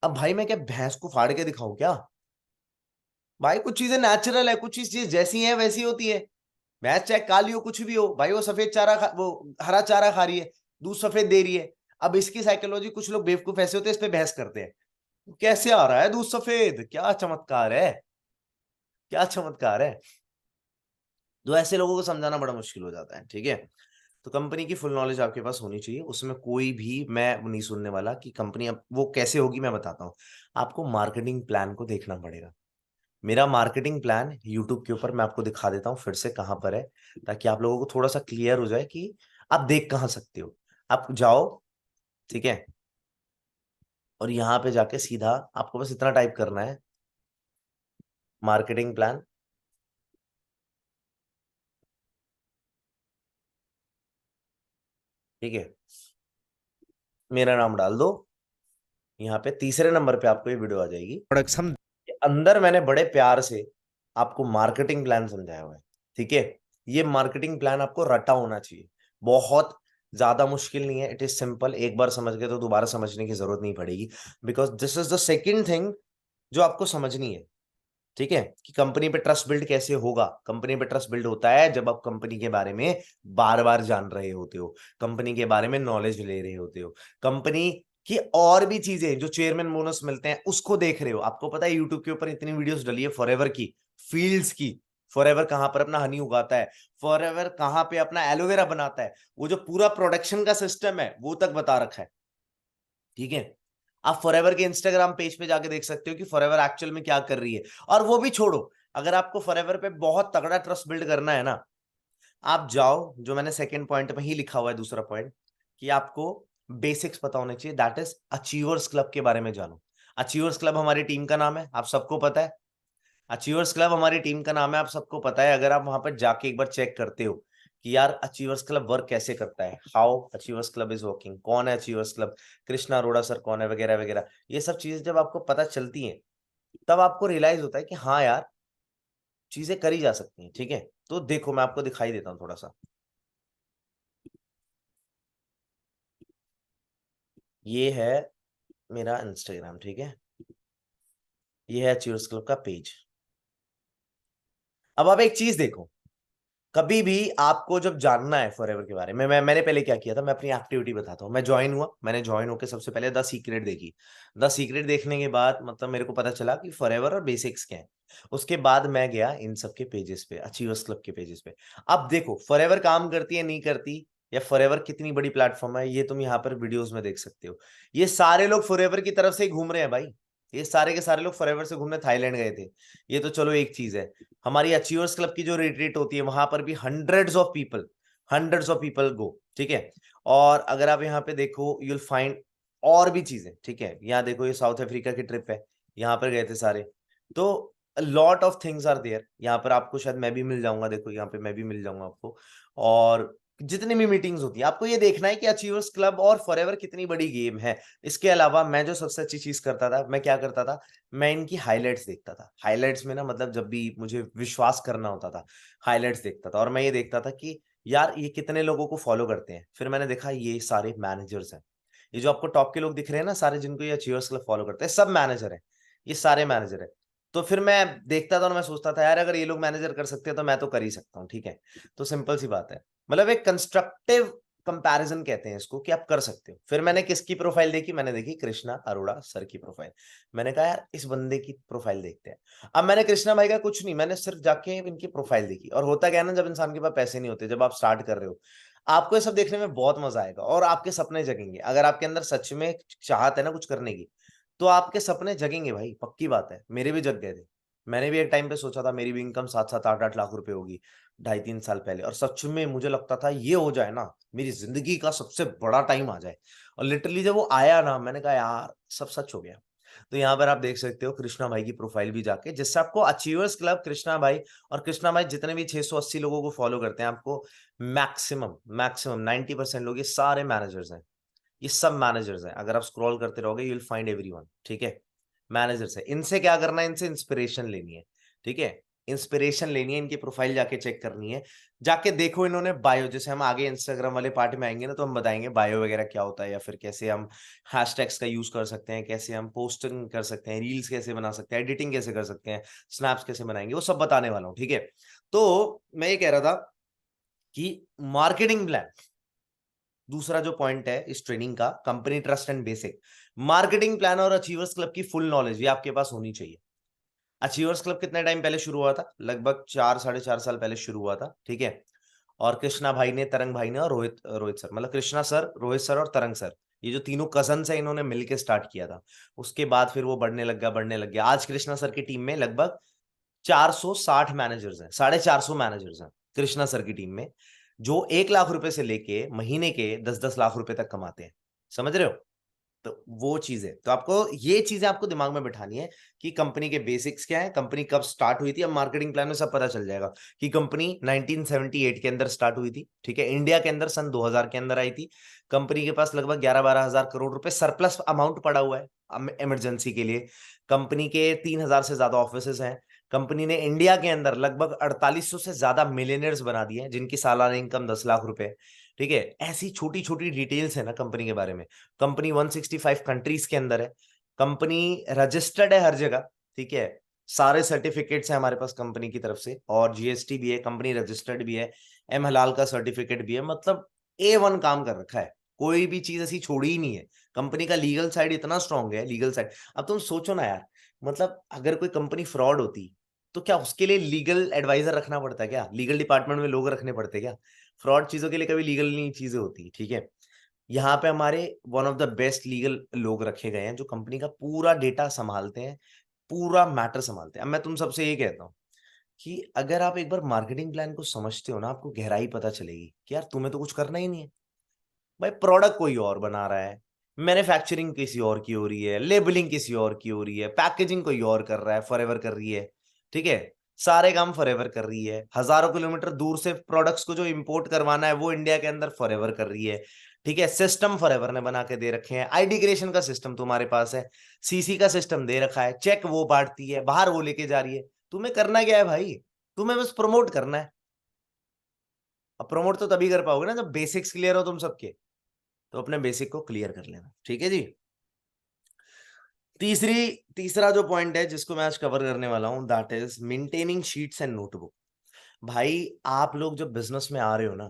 अब भाई मैं क्या भैंस को फाड़ के दिखाऊं क्या? भाई कुछ चीजें नेचुरल है, कुछ चीज जैसी है वैसी होती है। भैंस चाहे काली हो कुछ भी हो भाई, वो सफेद वो हरा चारा खा रही है, दूध सफेद दे रही है। अब इसकी साइकोलॉजी कुछ लोग बेवकूफ ऐसे होते हैं, इस पे बहस करते हैं कैसे आ रहा है दूध सफेद, क्या चमत्कार है, क्या चमत्कार है। तो ऐसे लोगों को समझाना बड़ा मुश्किल हो जाता है। ठीक है, तो कंपनी की फुल नॉलेज आपके पास होनी चाहिए, उसमें कोई भी मैं नहीं सुनने वाला कि कंपनी अब वो कैसे होगी। मैं बताता हूँ आपको, मार्केटिंग प्लान को देखना पड़ेगा। मेरा मार्केटिंग प्लान यूट्यूब के ऊपर मैं आपको दिखा देता हूँ फिर से कहाँ पर है, ताकि आप लोगों को थोड़ा सा क्लियर हो जाए कि आप देख कहाँ सकते हो। आप जाओ, ठीक है, और यहाँ पे जाके सीधा आपको बस इतना टाइप करना है, मार्केटिंग प्लान। ठीक है, मेरा नाम डाल दो, यहाँ पे तीसरे नंबर पे आपको ये वीडियो आ जाएगी। प्रोडक्शन के अंदर मैंने बड़े प्यार से आपको मार्केटिंग प्लान समझाया हुआ है। ठीक है, ये मार्केटिंग प्लान आपको रटा होना चाहिए, बहुत ज्यादा मुश्किल नहीं है, इट इज सिंपल। एक बार समझ गए तो दोबारा समझने की जरूरत नहीं पड़ेगी, because this is the second thing जो आपको समझनी है। ठीक है, कि कंपनी पे ट्रस्ट बिल्ड कैसे होगा। कंपनी पे ट्रस्ट बिल्ड होता है जब आप कंपनी के बारे में बार बार जान रहे होते हो, कंपनी के बारे में नॉलेज ले रहे होते हो, कंपनी की और भी चीजें जो चेयरमैन बोनस मिलते हैं उसको देख रहे हो। आपको पता है यूट्यूब के ऊपर इतनी वीडियोस डली है फॉरएवर की, फील्ड्स की, फॉरएवर कहां पर अपना हनी उगाता है, फॉरएवर कहां पे अपना एलोवेरा बनाता है, वो जो पूरा प्रोडक्शन का सिस्टम है वो तक बता रखा है। ठीक है, आप फॉरएवर के इंस्टाग्राम पेज पे जाके देख सकते हो कि फॉरएवर एक्चुअल में क्या कर रही है। और वो भी छोड़ो, अगर आपको फॉरएवर पे बहुत तगड़ा ट्रस्ट बिल्ड करना है ना, आप जाओ, जो मैंने सेकंड पॉइंट में ही लिखा हुआ है, दूसरा पॉइंट, कि आपको बेसिक्स पता होने चाहिए, दैट इज अचीवर्स क्लब के बारे में जानो। अचीवर्स क्लब हमारी टीम का नाम है, आप सबको पता है। अचीवर्स क्लब हमारी टीम का नाम है, आप सबको पता है। अगर आप वहां पर जाके एक बार चेक करते हो कि यार अचीवर्स क्लब वर्क कैसे करता है, how achievers club is working, कौन है achievers club, Krishna Arora sir कौन है, वगैरह वगैरह, ये सब चीजें जब आपको पता चलती हैं, तब आपको रियलाइज होता है कि हाँ यार चीजें करी जा सकती हैं। ठीक है, तो देखो मैं आपको दिखाई देता हूँ थोड़ा सा। ये है मेरा इंस्टाग्राम, ठीक है, ये है अचीवर्स क्लब का पेज। अब आप एक चीज देखो, कभी भी आपको जब जानना है फॉरएवर के बारे में, मैंने पहले क्या किया था, मैं अपनी एक्टिविटी बताता हूँ। मैं ज्वाइन हुआ, मैंने ज्वाइन होकर सबसे पहले द सीक्रेट देखी। द सीक्रेट देखने के बाद मतलब मेरे को पता चला कि फॉरएवर और बेसिक्स क्या है। उसके बाद मैं गया इन सब के पेजेस पे, अचीवर्स क्लब के पेजेस पे। अब देखो फॉरएवर काम करती है नहीं करती, या फॉरएवर कितनी बड़ी प्लेटफॉर्म है, ये तुम यहाँ पर वीडियोस में देख सकते हो। ये सारे लोग फॉरएवर की तरफ से ही घूम रहे हैं भाई, ये सारे के सारे लोग फॉरएवर से घूमने थाईलैंड गए थे। ये तो चलो एक चीज है। हमारी अचीवर्स क्लब की जो रिट्रीट होती है वहां पर भी हंड्रेड्स ऑफ पीपल गो, ठीक है। और अगर आप यहाँ पे देखो यूल फाइंड और भी चीजें, ठीक है। यहाँ देखो ये साउथ अफ्रीका की ट्रिप है, यहाँ पर गए थे सारे। तो lot of things are there. यहाँ पर आपको शायद मैं भी मिल जाऊंगा, देखो यहाँ पे मैं भी मिल जाऊंगा आपको। और जितनी भी मीटिंग्स होती है आपको ये देखना है कि अचीवर्स क्लब और फॉरएवर कितनी बड़ी गेम है। इसके अलावा मैं जो सबसे अच्छी चीज करता था, मैं क्या करता था, मैं इनकी हाइलाइट्स देखता था। हाइलाइट्स में ना मतलब जब भी मुझे विश्वास करना होता था, हाइलाइट्स देखता था और मैं ये देखता था कि यार ये कितने लोगों को फॉलो करते हैं। फिर मैंने देखा ये सारे मैनेजर्स हैं। ये जो आपको टॉप के लोग दिख रहे हैं ना सारे, जिनको ये अचीवर्स क्लब फॉलो करते हैं, सब मैनेजर है, ये सारे मैनेजर है। तो फिर मैं देखता था और मैं सोचता था यार अगर ये लोग मैनेजर कर सकते हैं तो मैं तो कर ही सकता हूँ, ठीक है। तो सिंपल सी बात है, मतलब एक कंस्ट्रक्टिव कंपैरिजन कहते हैं इसको, कि आप कर सकते हो। फिर मैंने किसकी प्रोफाइल देखी, मैंने देखी कृष्णा अरोड़ा सर की प्रोफाइल। मैंने कहा यार इस बंदे की प्रोफाइल देखते हैं। अब मैंने कृष्णा भाई का कुछ नहीं, मैंने सिर्फ जाके इनकी प्रोफाइल देखी। और होता क्या है ना, जब इंसान के पास पैसे नहीं होते, जब आप स्टार्ट कर रहे हो, आपको ये सब देखने में बहुत मजा आएगा और आपके सपने जगेंगे। अगर आपके अंदर सच में चाहत है ना कुछ करने की, तो आपके सपने जगेंगे भाई, पक्की बात है। मेरे भी जग गए थे। मैंने भी एक टाइम पे सोचा था मेरी भी इनकम 7-7 8-8 लाख रुपए होगी, 2.5-3 साल पहले। और सच में मुझे लगता था ये हो जाए ना, मेरी जिंदगी का सबसे बड़ा टाइम आ जाए। और लिटरली जब वो आया ना, मैंने कहा यार सब सच हो गया। तो यहाँ पर आप देख सकते हो कृष्णा भाई की प्रोफाइल भी जाके, जिससे आपको अचीवर्स क्लब कृष्णा भाई, और कृष्णा भाई जितने भी 680 लोगों को फॉलो करते हैं, आपको मैक्सिमम मैक्सिमम 90% लोग ये सारे मैनेजर्स हैं। ये सब मैनेजर्स हैं। अगर आप स्क्रॉल करते रहोगे यू विल फाइंड एवरीवन, ठीक है। मैनेजर्स है। इनसे क्या करना है, इनसे इंस्पिरेशन लेनी है, ठीक है। इंस्पिरेशन लेनी है, इनकी प्रोफाइल जाके चेक करनी है। जाके देखो इन्होंने बायो, जैसे हम आगे इंस्टाग्राम वाले पार्ट में आएंगे ना, तो हम बताएंगे बायो वगैरह क्या होता है, या फिर कैसे हम हैशटैग्स का यूज कर सकते हैं, कैसे हम पोस्टिंग कर सकते हैं, रील्स कैसे बना सकते हैं, एडिटिंग कैसे कर सकते हैं, स्नैप्स कैसे बनाएंगे, वो सब बताने वाला हूँ, ठीक है। तो मैं ये कह रहा था कि मार्केटिंग प्लान, दूसरा जो पॉइंट है इस ट्रेनिंग का, company trust and basic marketing plan और अचीवर्स क्लब की फुल नॉलेज ये आपके पास होनी चाहिए। अचीवर्स क्लब कितने टाइम पहले शुरू हुआ था, लगभग 4-4.5 साल पहले शुरू हुआ था, ठीक है। और कृष्णा भाई ने, तरंग भाई ने और रोहित रोहित सर, मतलब कृष्णा सर, रोहित सर और तरंग सर, ये जो तीनों कजन्स है, इन्होंने मिलकर स्टार्ट किया था। उसके बाद फिर वो बढ़ने लग गया। आज कृष्णा सर की टीम में लगभग 460 मैनेजर्स हैं, 450 मैनेजर्स हैं कृष्णा सर की टीम में, जो 1 लाख रुपए से लेके महीने के 10-10 लाख रुपए तक कमाते हैं। समझ रहे हो? तो वो चीज है। तो आपको ये चीजें आपको दिमाग में बिठानी है कि कंपनी के बेसिक्स क्या है, कंपनी कब स्टार्ट हुई थी। अब मार्केटिंग प्लान में सब पता चल जाएगा कि कंपनी 1978 के अंदर स्टार्ट हुई थी, ठीक है। इंडिया के अंदर सन 2000 के अंदर आई थी। कंपनी के पास लगभग 11-12 हजार करोड़ रुपए सरप्लस अमाउंट पड़ा हुआ है इमरजेंसी के लिए। कंपनी के 3000 से ज्यादा ऑफिसेज हैं। कंपनी ने इंडिया के अंदर लगभग 4800 से ज्यादा मिलियनर्स बना दिए हैं, जिनकी सालाना इनकम 10 लाख रुपए, ठीक है। ऐसी छोटी छोटी डिटेल्स है ना कंपनी के बारे में। कंपनी 165 कंट्रीज के अंदर है। कंपनी रजिस्टर्ड है हर जगह, ठीक है। सारे सर्टिफिकेट्स हैं हमारे पास कंपनी की तरफ से, और जीएसटी भी है, कंपनी रजिस्टर्ड भी है, एम हलाल का सर्टिफिकेट भी है। मतलब A1 काम कर रखा है, कोई भी चीज ऐसी छोड़ी ही नहीं है। कंपनी का लीगल साइड इतना स्ट्रांग है, लीगल साइड। अब तुम सोचो ना यार, मतलब अगर कोई कंपनी फ्रॉड होती, तो क्या उसके लिए लीगल एडवाइजर रखना पड़ता है क्या, लीगल डिपार्टमेंट में लोग रखने पड़ते क्या? फ्रॉड चीजों के लिए कभी लीगल नहीं चीजें होती, ठीक है। यहाँ पे हमारे one of the best legal लोग रखे गए हैं, जो कंपनी का पूरा डेटा संभालते हैं, पूरा मैटर संभालते हैं। अब मैं तुम सबसे ये कहता हूँ कि अगर आप एक बार मार्केटिंग प्लान को समझते हो ना, आपको गहराई पता चलेगी कि यार तुम्हें तो कुछ करना ही नहीं है भाई। प्रोडक्ट कोई और बना रहा है, मैन्युफैक्चरिंग किसी और की हो रही है, लेबलिंग किसी और की हो रही है, पैकेजिंग कोई और कर रहा है, फॉरएवर कर रही है, ठीक है। सारे काम फॉरएवर कर रही है। हजारों किलोमीटर दूर से प्रोडक्ट्स को जो इंपोर्ट करवाना है वो इंडिया के अंदर फॉरएवर कर रही है, ठीक है। सिस्टम फॉरएवर ने बना के दे रखे हैं, आईडी क्रिएशन का सिस्टम तुम्हारे पास है, सीसी का सिस्टम दे रखा है, चेक वो बांटती है, बाहर वो लेके जा रही है। तुम्हें करना क्या है भाई? तुम्हें बस प्रमोट करना है। अब प्रमोट तो तभी कर पाओगे ना जब बेसिक्स क्लियर हो तुम सबके। तो अपने बेसिक को क्लियर कर लेना, ठीक है जी। तीसरा जो पॉइंट है जिसको मैं आज कवर करने वाला हूं, that is maintaining sheets and notebook. भाई आप लोग जब बिजनेस में आ रहे हो ना,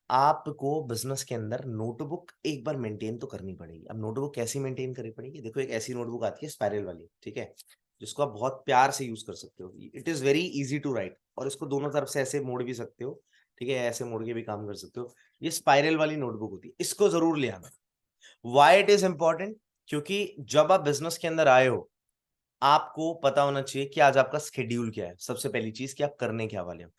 आपको बिजनेस के अंदर नोटबुक एक बार मेंटेन तो करनी पड़ेगी। अब नोटबुक कैसी मेंटेन करनी पड़ेगी, देखो एक ऐसी नोटबुक आती है स्पाइरल वाली, ठीक है, जिसको आप बहुत प्यार से यूज कर सकते हो। It is very easy to write, और इसको दोनों तरफ से ऐसे मोड़ भी सकते हो, ठीक है, ऐसे मोड़ के भी काम कर सकते हो। ये स्पाइरल वाली नोटबुक होती है, इसको जरूर ले आना। Why it is important? क्योंकि जब आप बिजनेस के अंदर आए हो, आपको पता होना चाहिए कि आज आपका स्केड्यूल क्या है, सबसे पहली चीज कि आप करने क्या वाले हो।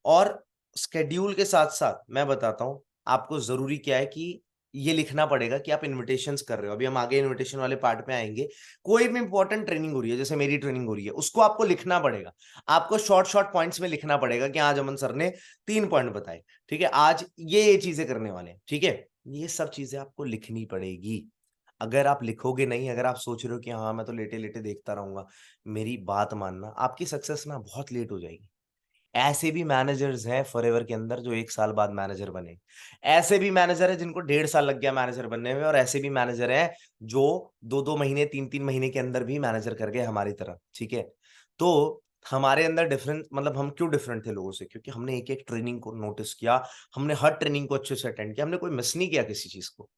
और स्केड्यूल के साथ साथ मैं बताता हूं आपको जरूरी क्या है कि ये लिखना पड़ेगा कि आप इनविटेशंस कर रहे हो। अभी हम आगे इनविटेशन वाले पार्ट में आएंगे। कोई भी इंपॉर्टेंट ट्रेनिंग हो रही है, जैसे मेरी ट्रेनिंग हो रही है, उसको आपको लिखना पड़ेगा। आपको शॉर्ट शॉर्ट पॉइंट्स में लिखना पड़ेगा कि आज अमन सर ने 3 पॉइंट बताए, ठीक है, आज ये चीजें करने वाले हैं, ठीक है। ये सब चीजें आपको लिखनी पड़ेगी। अगर आप लिखोगे नहीं, अगर आप सोच रहे हो कि हाँ मैं तो लेटे लेटे देखता रहूंगा, मेरी बात मानना, आपकी सक्सेस ना बहुत लेट हो जाएगी। ऐसे भी मैनेजर्स हैं फॉरएवर के अंदर जो 1 साल बाद मैनेजर बने। ऐसे भी मैनेजर है जिनको 1.5 साल लग गया मैनेजर बनने में, और ऐसे भी मैनेजर हैं जो 2-2 महीने 3-3 महीने के अंदर भी मैनेजर कर गए हमारी तरह, ठीक है। तो हमारे अंदर डिफरेंस, मतलब हम क्यों डिफरेंट थे लोगों से, क्योंकि हमने एक एक ट्रेनिंग को नोटिस किया। हमने हर ट्रेनिंग को अच्छे से अटेंड किया, हमने कोई मिस नहीं किया किसी चीज को।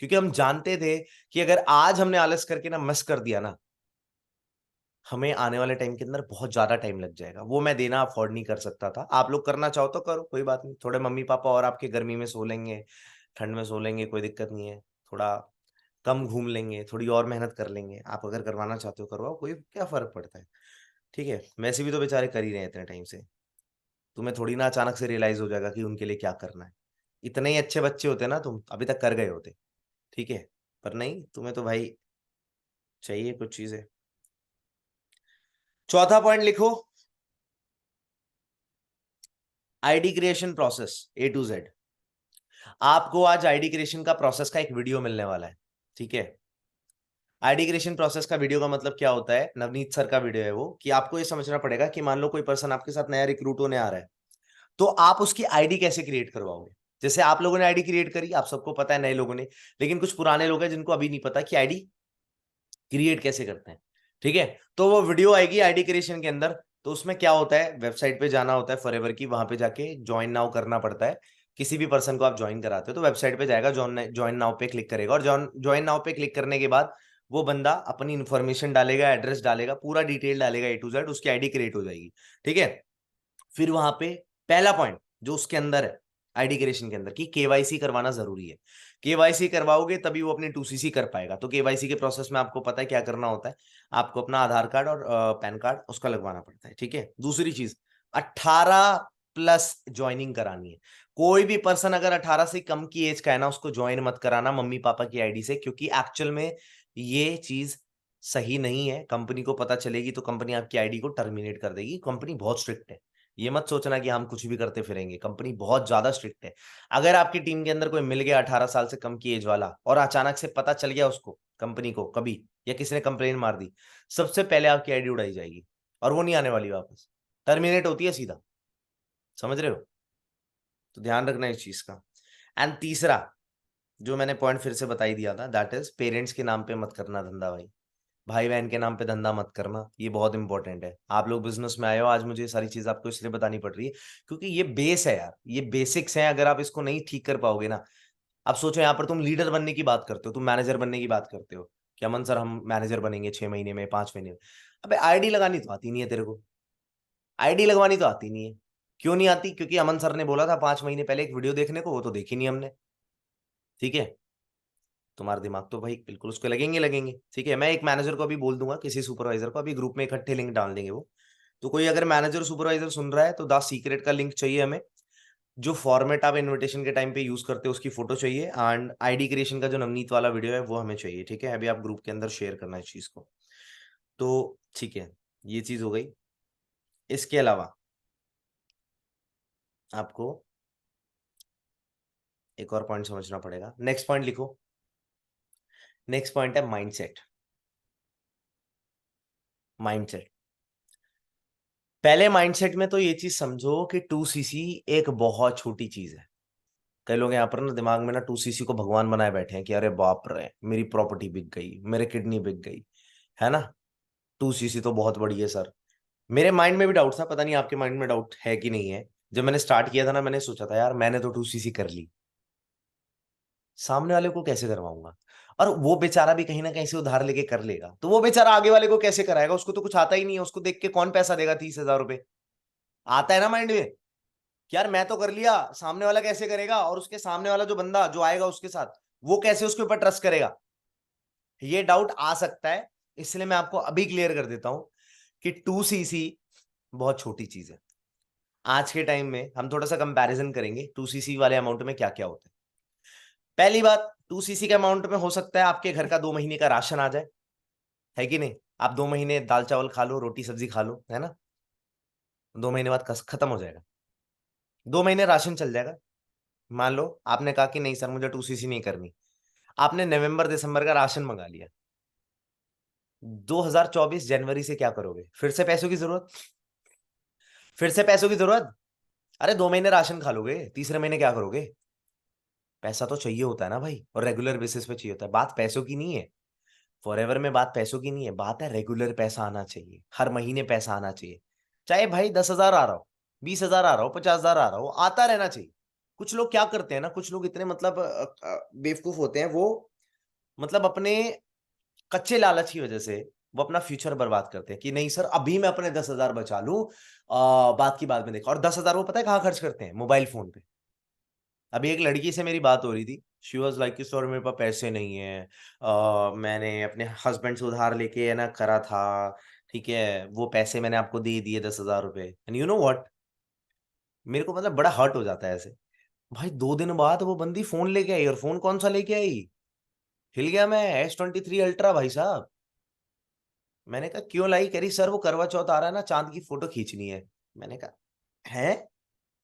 क्योंकि हम जानते थे कि अगर आज हमने आलस करके ना मिस कर दिया ना, हमें आने वाले टाइम के अंदर बहुत ज्यादा टाइम लग जाएगा। वो मैं देना अफोर्ड नहीं कर सकता था। आप लोग करना चाहो तो करो, कोई बात नहीं। थोड़े मम्मी पापा और आपके गर्मी में सो लेंगे, ठंड में सो लेंगे, कोई दिक्कत नहीं है। थोड़ा कम घूम लेंगे, थोड़ी और मेहनत कर लेंगे। आप अगर करवाना चाहते हो करवाओ, कोई क्या फर्क पड़ता है, ठीक है। वैसे भी तो बेचारे कर ही रहे हैं इतने टाइम से। तुम्हें थोड़ी ना अचानक से रियलाइज हो जाएगा कि उनके लिए क्या करना है। इतने ही अच्छे बच्चे होते ना, तुम अभी तक कर गए होते, ठीक है। पर नहीं, तुम्हें तो भाई चाहिए कुछ चीजें। चौथा पॉइंट लिखो, ID creation process A to Z। आपको आज आईडी क्रिएशन का प्रोसेस का एक वीडियो मिलने वाला है, ठीक है। आईडी क्रिएशन प्रोसेस का वीडियो का मतलब क्या होता है, नवनीत सर का वीडियो है वो, कि आपको ये समझना पड़ेगा कि मान लो कोई पर्सन आपके साथ नया रिक्रूट होने आ रहा है, तो आप उसकी आईडी कैसे क्रिएट करवाओगे। जैसे आप लोगों ने आईडी क्रिएट करी, आप सबको पता है, नए लोगों ने, लेकिन कुछ पुराने लोग हैं जिनको अभी नहीं पता कि आईडी क्रिएट कैसे करते हैं, ठीक है। तो वो वीडियो आएगी आईडी क्रिएशन के अंदर। तो उसमें क्या होता है, वेबसाइट पे जाना होता है फॉरएवर की, वहां पे जाके ज्वाइन नाउ करना पड़ता है। किसी भी पर्सन को आप ज्वाइन कराते हो तो वेबसाइट पे जाएगा, ज्वाइन नाउ पे क्लिक करेगा, और ज्वाइन नाउ पे क्लिक करने के बाद वो बंदा अपनी इन्फॉर्मेशन डालेगा, एड्रेस डालेगा, पूरा डिटेल डालेगा A to Z, उसकी आईडी क्रिएट हो जाएगी, ठीक है। फिर वहां पे पहला पॉइंट जो उसके अंदर है आईडी क्रिएशन के अंदर, कि केवाईसी करवाना जरूरी है। केवाईसी करवाओगे तभी वो अपनी 2CC कर पाएगा। तो केवाईसी के प्रोसेस में आपको पता है क्या करना होता है, आपको अपना आधार कार्ड और पैन कार्ड उसका लगवाना पड़ता है, ठीक है। दूसरी चीज, 18+ ज्वाइनिंग करानी है। कोई भी पर्सन अगर 18 से कम की एज का है ना, उसको ज्वाइन मत कराना मम्मी पापा की आईडी से, क्योंकि एक्चुअल में ये चीज सही नहीं है। कंपनी को पता चलेगी तो कंपनी आपकी आईडी को टर्मिनेट कर देगी। कंपनी बहुत स्ट्रिक्ट है। ये मत सोचना कि हम कुछ भी करते फिरेंगे, कंपनी बहुत ज्यादा स्ट्रिक्ट है। अगर आपकी टीम के अंदर कोई मिल गया 18 साल से कम की एज वाला, और अचानक से पता चल गया उसको, कंपनी को कभी, या किसी ने कंप्लेन मार दी, सबसे पहले आपकी आईडी उड़ाई जाएगी, और वो नहीं आने वाली वापस, टर्मिनेट होती है सीधा। समझ रहे हो, तो ध्यान रखना इस चीज का। एंड तीसरा जो मैंने पॉइंट फिर से बता ही दिया था, दैट इज पेरेंट्स के नाम पे मत करना धंधा भाई। भाई बहन के नाम पे धंधा मत करना, ये बहुत इंपॉर्टेंट है। आप लोग बिजनेस में आए हो, आज मुझे ये सारी चीज आपको इसलिए बतानी पड़ रही है क्योंकि ये बेस है यार, ये बेसिक्स हैं। अगर आप इसको नहीं ठीक कर पाओगे ना, अब सोचो यहाँ पर तुम लीडर बनने की बात करते हो, तुम मैनेजर बनने की बात करते हो कि अमन सर हम मैनेजर बनेंगे 6 महीने में, 5 महीने में। अबे आईडी लगानी तो आती नहीं है तेरे को, आईडी लगवानी तो आती नहीं है। क्यों नहीं आती, क्योंकि अमन सर ने बोला था 5 महीने पहले एक वीडियो देखने को, वो तो देखी नहीं हमने, ठीक है। तुम्हारा दिमाग तो भाई बिल्कुल उसको लगेंगे लगेंगे, ठीक है। मैं एक मैनेजर को अभी बोल दूंगा, किसी सुपरवाइजर को, अभी ग्रुप में इकट्ठे लिंक डाल देंगे वो। तो कोई अगर मैनेजर सुपरवाइजर सुन रहा है तो द सीक्रेट का लिंक चाहिए हमें। जो फॉर्मेट आप इनविटेशन के टाइम पे यूज करते हो उसकी फोटो चाहिए, एंड आईडी क्रिएशन का जो नवनीत वाला वीडियो है वो हमें चाहिए, ठीक है। अभी आप ग्रुप के अंदर शेयर करना है इस चीज को, तो ठीक है। ये चीज हो गई। इसके अलावा आपको एक और पॉइंट समझना पड़ेगा। नेक्स्ट पॉइंट लिखो, नेक्स्ट पॉइंट है माइंडसेट। माइंडसेट, पहले माइंडसेट में तो ये चीज समझो कि 2CC एक बहुत छोटी चीज है। कई लोग यहाँ पर ना दिमाग में ना 2CC को भगवान बनाए बैठे हैं कि अरे बाप रे मेरी प्रॉपर्टी बिक गई, मेरे किडनी बिक गई, है ना। 2CC तो बहुत बड़ी है सर। मेरे माइंड में भी डाउट था, पता नहीं आपके माइंड में डाउट है कि नहीं है। जब मैंने स्टार्ट किया था ना, मैंने सोचा था यार मैंने तो 2CC कर ली, सामने वाले को कैसे करवाऊंगा। और वो बेचारा भी कहीं ना कहीं से उधार लेके कर लेगा, तो वो बेचारा आगे वाले को कैसे कराएगा, उसको तो कुछ आता ही नहीं है। उसको देख के कौन पैसा देगा 30,000 रुपए। आता है ना माइंड में कि यार मैं तो कर लिया, सामने वाला कैसे करेगा, और उसके सामने वाला जो बंदा जो आएगा उसके साथ, वो कैसे उसके ऊपर ट्रस्ट करेगा। ये डाउट आ सकता है। इसलिए मैं आपको अभी क्लियर कर देता हूं कि 2cc बहुत छोटी चीज है। आज के टाइम में हम थोड़ा सा कंपैरिजन करेंगे 2cc वाले अमाउंट में क्या क्या होता है। पहली बात, 2cc के अमाउंट में हो सकता है आपके घर का 2 महीने का राशन आ जाए, है कि नहीं? आप 2 महीने दाल चावल खा लो, रोटी सब्जी खा लो, है ना? 2 महीने बाद खत्म हो जाएगा, 2 महीने राशन चल जाएगा। मान लो आपने कहा कि नहीं सर मुझे 2cc नहीं करनी, आपने नवंबर दिसंबर का राशन मंगा लिया, 2024 जनवरी से क्या करोगे? फिर से पैसों की जरूरत, फिर से पैसों की जरूरत। अरे 2 महीने राशन खा लोगे, तीसरे महीने क्या करोगे? पैसा तो चाहिए होता है ना भाई, और रेगुलर बेसिस पे चाहिए होता है। बात पैसों की नहीं है, फॉरएवर में बात पैसों की नहीं है, बात है रेगुलर पैसा आना चाहिए, हर महीने पैसा आना चाहिए। चाहे भाई 10,000 आ रहा हो, 20,000 आ रहा हो, 50,000 आ रहा हो, आता रहना चाहिए। कुछ लोग क्या करते हैं ना, कुछ लोग इतने मतलब बेवकूफ होते हैं, वो मतलब अपने कच्चे लालच की वजह से वो अपना फ्यूचर बर्बाद करते हैं कि नहीं सर अभी मैं अपने 10,000 बचा लूं, बात की बाद में देखा। और 10,000 वो पता है कहाँ खर्च करते हैं? मोबाइल फोन पे। अभी एक लड़की से मेरी बात हो रही थी, शी वॉज लाइक कि सर मेरे पास पैसे नहीं है, मैंने अपने हस्बैंड से उधार लेके है ना करा था, ठीक है, वो पैसे मैंने आपको दे दिए 10,000 रुपए। एंड यू नो व्हाट, मेरे को मतलब बड़ा हर्ट हो जाता है ऐसे। भाई 2 दिन बाद वो बंदी फोन लेके आई, और फोन कौन सा लेके आई? हिल गया मैं, S23 अल्ट्रा भाई साहब। मैंने कहा क्यों लाई? कह रही सर वो करवा चौथ आ रहा है ना, चांद की फोटो खींचनी है। मैंने कहा है,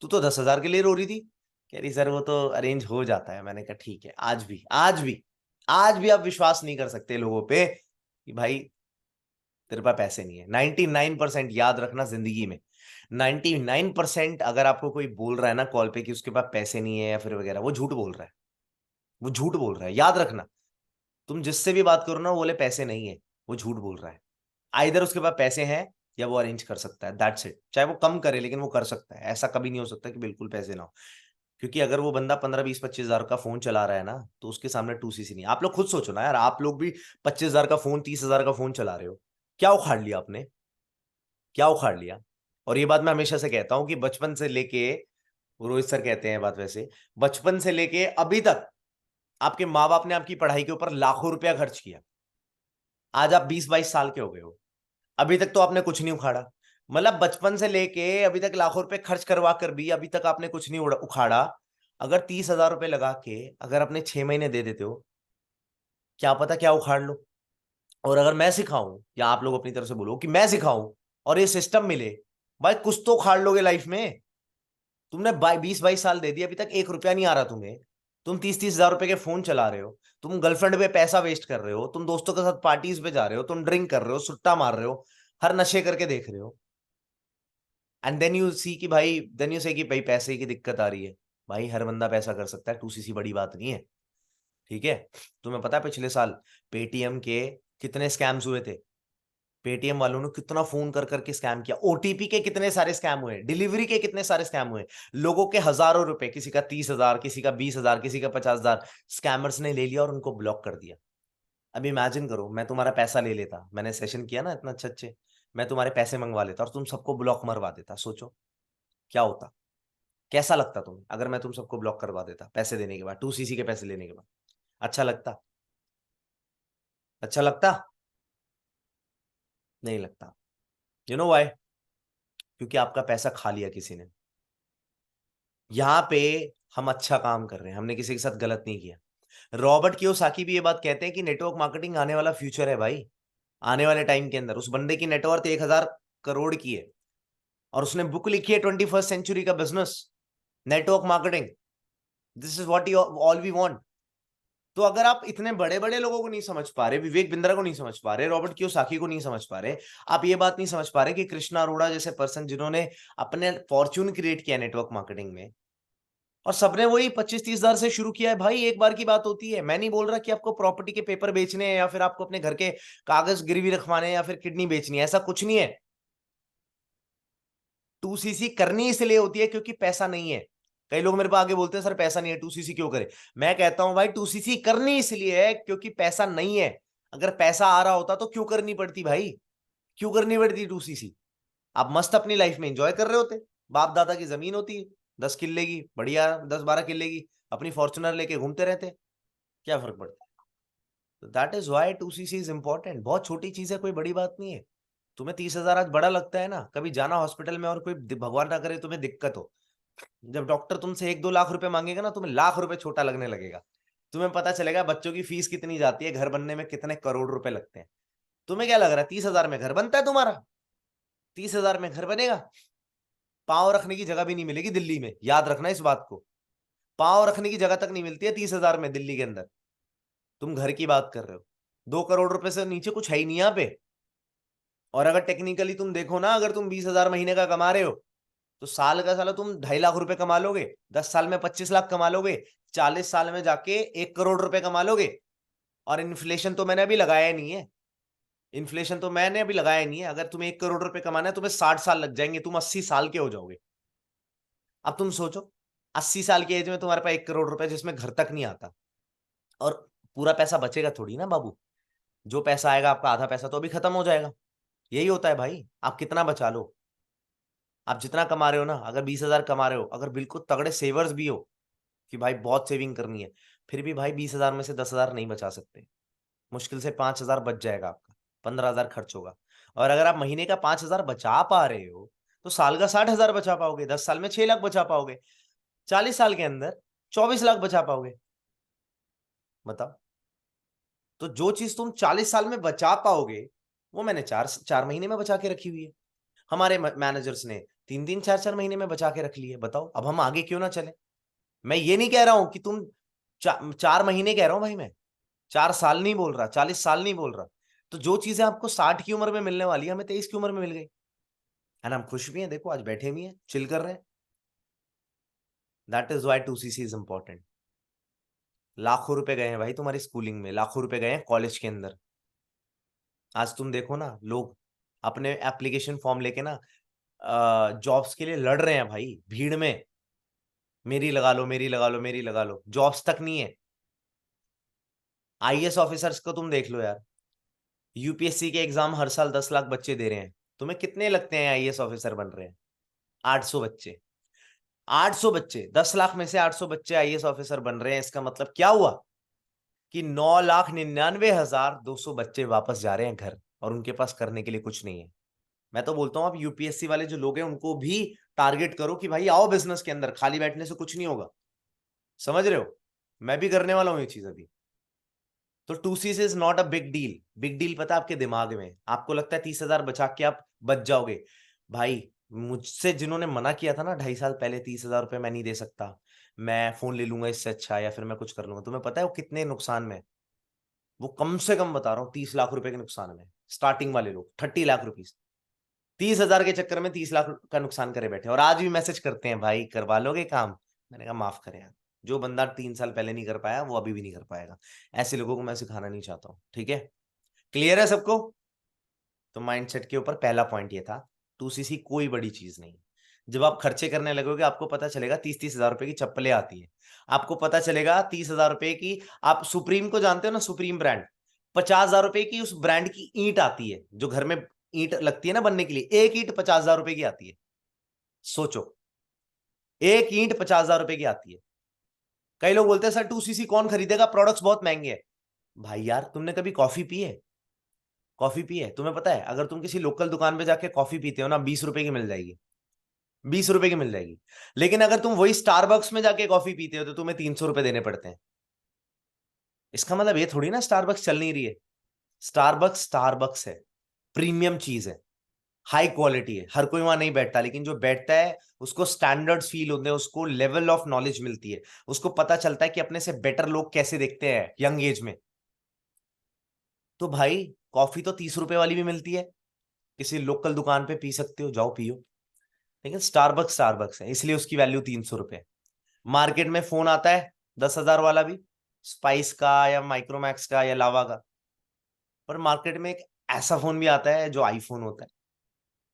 तू तो 10,000 के लिए रो रही थी। कह रही सर वो तो अरेंज हो जाता है। मैंने कहा ठीक है। आज भी आप विश्वास नहीं कर सकते लोगों पे कि भाई तेरे पास पैसे नहीं है। 99% याद रखना जिंदगी में, 99% अगर आपको कोई बोल रहा है ना कॉल पे कि उसके पास पैसे नहीं है या फिर वगैरह, वो झूठ बोल रहा है। वो झूठ बोल रहा है, याद रखना। तुम जिससे भी बात करो ना, वो बोले पैसे नहीं है, वो झूठ बोल रहा है। आइदर उसके पास पैसे हैं या वो अरेंज कर सकता है, दैट्स इट। चाहे वो कम करे लेकिन वो कर सकता है। ऐसा कभी नहीं हो सकता कि बिल्कुल पैसे ना हो। क्योंकि अगर वो बंदा 15, 20, 25 हजार का फोन चला रहा है ना, तो उसके सामने 2cc नहीं। आप लोग खुद सोचो ना यार, आप लोग भी 25,000 का फोन, 30,000 का फोन चला रहे हो, क्या उखाड़ लिया आपने? क्या उखाड़ लिया? और ये बात मैं हमेशा से कहता हूं कि बचपन से लेके, रोहित सर कहते हैं बात वैसे, बचपन से लेके अभी तक आपके माँ बाप ने आपकी पढ़ाई के ऊपर लाखों रुपया खर्च किया। आज आप 20, 22 साल के हो गए हो, अभी तक तो आपने कुछ नहीं उखाड़ा। मतलब बचपन से लेके अभी तक लाखों रुपए खर्च करवा कर भी अभी तक आपने कुछ नहीं उखाड़ा। अगर 30,000 रुपए लगा के अगर अपने 6 महीने दे देते हो, क्या पता क्या उखाड़ लो। और अगर मैं सिखाऊं या आप लोग अपनी तरफ से बोलो कि मैं सिखाऊं और ये सिस्टम मिले, भाई कुछ तो उखाड़ लोगे लाइफ में। तुमने 20, 22 साल दे दिए, अभी तक 1 रुपया नहीं आ रहा तुम्हें। तुम 30, 30 हजार रुपए के फोन चला रहे हो, तुम गर्लफ्रेंड पे पैसा वेस्ट कर रहे हो, तुम दोस्तों के साथ पार्टीज पे जा रहे हो, तुम ड्रिंक कर रहे हो, सुट्टा मार रहे हो, हर नशे करके देख रहे हो। एंड देन यू सी कि भाई, देन यू से कि भाई पैसे की दिक्कत आ रही है। भाई हर बंदा पैसा कर सकता है, 2cc बड़ी बात नहीं है, ठीक है? तुम्हें पता है पिछले साल पेटीएम के कितने स्कैम्स हुए थे? पेटीएम वालों ने कितना फोन कर करके स्कैम किया, ओटीपी के कितने सारे स्कैम हुए, डिलीवरी के कितने सारे स्कैम हुए, लोगों के हजारों रुपए, किसी का 30,000, किसी का 20,000, किसी का 50,000, स्कैमर्स ने ले लिया और उनको ब्लॉक कर दिया। अब इमेजिन करो, मैं तुम्हारा पैसा ले लेता, मैंने सेशन किया ना इतना अच्छे अच्छे, मैं तुम्हारे पैसे मंगवा लेता और तुम सबको ब्लॉक मरवा देता, सोचो क्या होता? कैसा लगता तुम्हें अगर मैं तुम सबको ब्लॉक करवा देता पैसे देने के बाद, 2cc के पैसे लेने के बाद? अच्छा लगता? अच्छा लगता? नहीं लगता। You know why? क्योंकि आपका पैसा खा लिया किसी ने। यहाँ पे हम अच्छा काम कर रहे हैं, हमने किसी के साथ गलत नहीं किया। रॉबर्ट कियोसाकी भी ये बात कहते हैं कि नेटवर्क मार्केटिंग आने वाला फ्यूचर है भाई। आने वाले टाइम के अंदर उस बंदे की नेटवर्थ 1,000 करोड़ की है, और उसने बुक लिखी है 21st सेंचुरी का business, network marketing. This is what you all we want. तो अगर आप इतने बड़े बड़े लोगों को नहीं समझ पा रहे, विवेक बिंद्रा को नहीं समझ पा रहे, रॉबर्ट कियोसाकी को नहीं समझ पा रहे, आप ये बात नहीं समझ पा रहे कि कृष्णा अरोड़ा जैसे पर्सन जिन्होंने अपने फॉर्च्यून क्रिएट किया नेटवर्क मार्केटिंग में, और सबने वही 25-30 हजार से शुरू किया है। भाई एक बार की बात होती है। मैं नहीं बोल रहा कि आपको प्रॉपर्टी के पेपर बेचने हैं या फिर आपको अपने घर के कागज गिरवी रखवाने हैं या फिर किडनी बेचनी है, ऐसा कुछ नहीं है। 2cc करनी इसलिए होती है क्योंकि पैसा नहीं है। कई लोग मेरे पास आगे बोलते हैं सर पैसा नहीं है 2cc क्यों करे? मैं कहता हूं भाई 2cc करनी इसलिए है क्योंकि पैसा नहीं है। अगर पैसा आ रहा होता तो क्यों करनी पड़ती भाई? क्यों करनी पड़ती 2cc? आप मस्त अपनी लाइफ में एंजॉय कर रहे होते, बाप दादा की जमीन होती 10 किले की, बढ़िया 10-12 किले की, अपनी फॉर्चुनर लेके घूमते रहते, क्या फर्क पड़ता है? That is why 2cc is important. बहुत छोटी चीज है, कोई बड़ी बात नहीं है। तुम्हें 30,000 आज बड़ा लगता है ना, कभी जाना हॉस्पिटल में और कोई भगवान ना करे तुम्हें दिक्कत हो, जब डॉक्टर तुमसे 1-2 लाख रुपए मांगेगा ना, तुम्हें लाख रुपए छोटा लगने लगेगा। तुम्हें पता चलेगा बच्चों की फीस कितनी जाती है, घर बनने में कितने करोड़ रुपए लगते हैं। तुम्हें क्या लग रहा है 30,000 में घर बनता है तुम्हारा? 30,000 में घर बनेगा? पाँव रखने की जगह भी नहीं मिलेगी दिल्ली में, याद रखना इस बात को। पाँव रखने की जगह तक नहीं मिलती है 30,000 में दिल्ली के अंदर। तुम घर की बात कर रहे हो, 2 करोड़ रुपए से नीचे कुछ है ही नहीं यहाँ पे। और अगर टेक्निकली तुम देखो ना, अगर तुम 20,000 महीने का कमा रहे हो, तो साल का साला तुम 2.5 लाख रुपए कमा लोगे, 10 साल में 25 लाख कमा लोगे, 40 साल में जाके 1 करोड़ रुपए कमा लोगे। और इन्फ्लेशन तो मैंने अभी लगाया नहीं है, इन्फ्लेशन तो मैंने अभी लगाया नहीं है। अगर तुम्हें 1 करोड़ रुपए कमाना है, तुम्हें 60 साल लग जाएंगे, तुम 80 साल के हो जाओगे। अब तुम सोचो, 80 साल की एज में तुम्हारे पास 1 करोड़ रुपए जिसमें घर तक नहीं आता, और पूरा पैसा बचेगा थोड़ी ना बाबू। जो पैसा आएगा आपका आधा पैसा तो अभी खत्म हो जाएगा। यही होता है भाई, आप कितना बचा लो। आप जितना कमा रहे हो ना, अगर 20,000 कमा रहे हो, अगर बिल्कुल तगड़े सेवर्स भी हो कि भाई बहुत सेविंग करनी है, फिर भी भाई 20,000 में से 10,000 नहीं बचा सकते। मुश्किल से 5,000 बच जाएगा आपका, 15,000 खर्च होगा। और अगर आप महीने का 5,000 बचा पा रहे हो, तो साल का 60,000 बचा पाओगे, 10 साल में 6 लाख बचा पाओगे, 40 साल के अंदर 24 लाख बचा पाओगे। बताओ। तो जो चीज तुम 40 साल में बचा पाओगे, वो मैंने 4 4 महीने में बचा के रखी हुई है। हमारे मैनेजर्स ने 3 3 4 4 महीने में बचा के रख ली है। बताओ अब हम आगे क्यों ना चले। मैं ये नहीं कह रहा हूं कि तुम 4 महीने कह रहा हूं भाई, मैं 4 साल नहीं बोल रहा, 40 साल नहीं बोल रहा। तो जो चीजें आपको 60 की उम्र में मिलने वाली है, हमें 23 की उम्र में मिल गई। एंड हम खुश भी हैं, देखो आज बैठे भी हैं, चिल कर रहे हैं। That is why 2cc is important. लाखों रुपए गए हैं भाई तुम्हारी स्कूलिंग में, लाखों रुपए गए हैं कॉलेज के अंदर। आज तुम देखो ना, लोग अपने एप्लीकेशन फॉर्म लेके ना जॉब्स के लिए लड़ रहे हैं भाई भीड़ में। मेरी लगा लो, मेरी लगा लो, मेरी लगा लो, जॉब्स तक नहीं है। आईएएस ऑफिसर्स को तुम देख लो यार, यूपीएससी के एग्जाम हर साल 10 लाख बच्चे दे रहे हैं। तुम्हें कितने लगते हैं आईएएस ऑफिसर बन रहे हैं? 800 बच्चे। 800 बच्चे, 10 लाख में से 800 बच्चे आईएएस ऑफिसर बन रहे हैं। इसका मतलब क्या हुआ कि 9,99,200 बच्चे वापस जा रहे हैं घर, और उनके पास करने के लिए कुछ नहीं है। मैं तो बोलता हूँ आप यूपीएससी वाले जो लोग हैं उनको भी टारगेट करो कि भाई आओ बिजनेस के अंदर, खाली बैठने से कुछ नहीं होगा। समझ रहे हो? मैं भी करने वाला हूँ ये चीज अभी। तो 2C से is not a big deal. Big deal पता है आपके दिमाग में, आपको लगता है 30,000 बचा के आप बच जाओगे। भाई मुझसे जिन्होंने मना किया था ना 2.5 साल पहले, 30,000 रुपये मैं नहीं दे सकता, मैं फोन ले लूंगा इससे अच्छा, या फिर मैं कुछ कर लूंगा, तुम्हें पता है वो कितने नुकसान में? वो कम से कम बता रहा हूँ 30 लाख रुपए के नुकसान में। स्टार्टिंग वाले लोग 30 लाख रुपीज, 30,000 के चक्कर में 30 लाख का नुकसान करे बैठे, और आज भी मैसेज करते हैं भाई करवा लोगे काम। मैंने कहा माफ करें यार, जो बंदा 3 साल पहले नहीं कर पाया वो अभी भी नहीं कर पाएगा। ऐसे लोगों को मैं सिखाना नहीं चाहता हूँ, ठीक है? क्लियर है सबको? तो माइंडसेट के ऊपर पहला पॉइंट ये था, 2cc कोई बड़ी चीज नहीं। जब आप खर्चे करने लगोगे आपको पता चलेगा 30-30 हजार रुपए की चप्पलें आती है। आपको पता चलेगा 30,000 रुपए की, आप सुप्रीम को जानते हो ना, सुप्रीम ब्रांड, 50,000 रुपए की उस ब्रांड की ईंट आती है, जो घर में ईंट लगती है ना बनने के लिए, एक ईंट 50,000 रुपए की आती है। सोचो, एक ईंट 50,000 रुपए की आती है। कई लोग बोलते हैं सर 2cc कौन खरीदेगा, प्रोडक्ट्स बहुत महंगे हैं। भाई यार तुमने कभी कॉफी पी है? कॉफी पी है? तुम्हें पता है अगर तुम किसी लोकल दुकान पे जाके कॉफी पीते हो ना, 20 रुपए की मिल जाएगी, 20 रुपए की मिल जाएगी। लेकिन अगर तुम वही स्टारबक्स में जाके कॉफी पीते हो तो तुम्हें 300 रुपए देने पड़ते हैं। इसका मतलब ये थोड़ी ना स्टारबक्स चल नहीं रही है। स्टारबक्स स्टारबक्स है, प्रीमियम चीज है, हाई क्वालिटी है। हर कोई वहां नहीं बैठता, लेकिन जो बैठता है उसको स्टैंडर्ड्स फील होते हैं, उसको लेवल ऑफ नॉलेज मिलती है, उसको पता चलता है कि अपने से बेटर लोग कैसे दिखते हैं यंग एज में। तो भाई कॉफी तो 30 रुपए वाली भी मिलती है, किसी लोकल दुकान पे पी सकते हो, जाओ पियो। लेकिन स्टारबक्स स्टारबक्स है, इसलिए उसकी वैल्यू 300 रुपए। मार्केट में फोन आता है 10,000 वाला भी, स्पाइस का या माइक्रोमैक्स का या लावा का। पर मार्केट में एक ऐसा फोन भी आता है जो आईफोन होता है।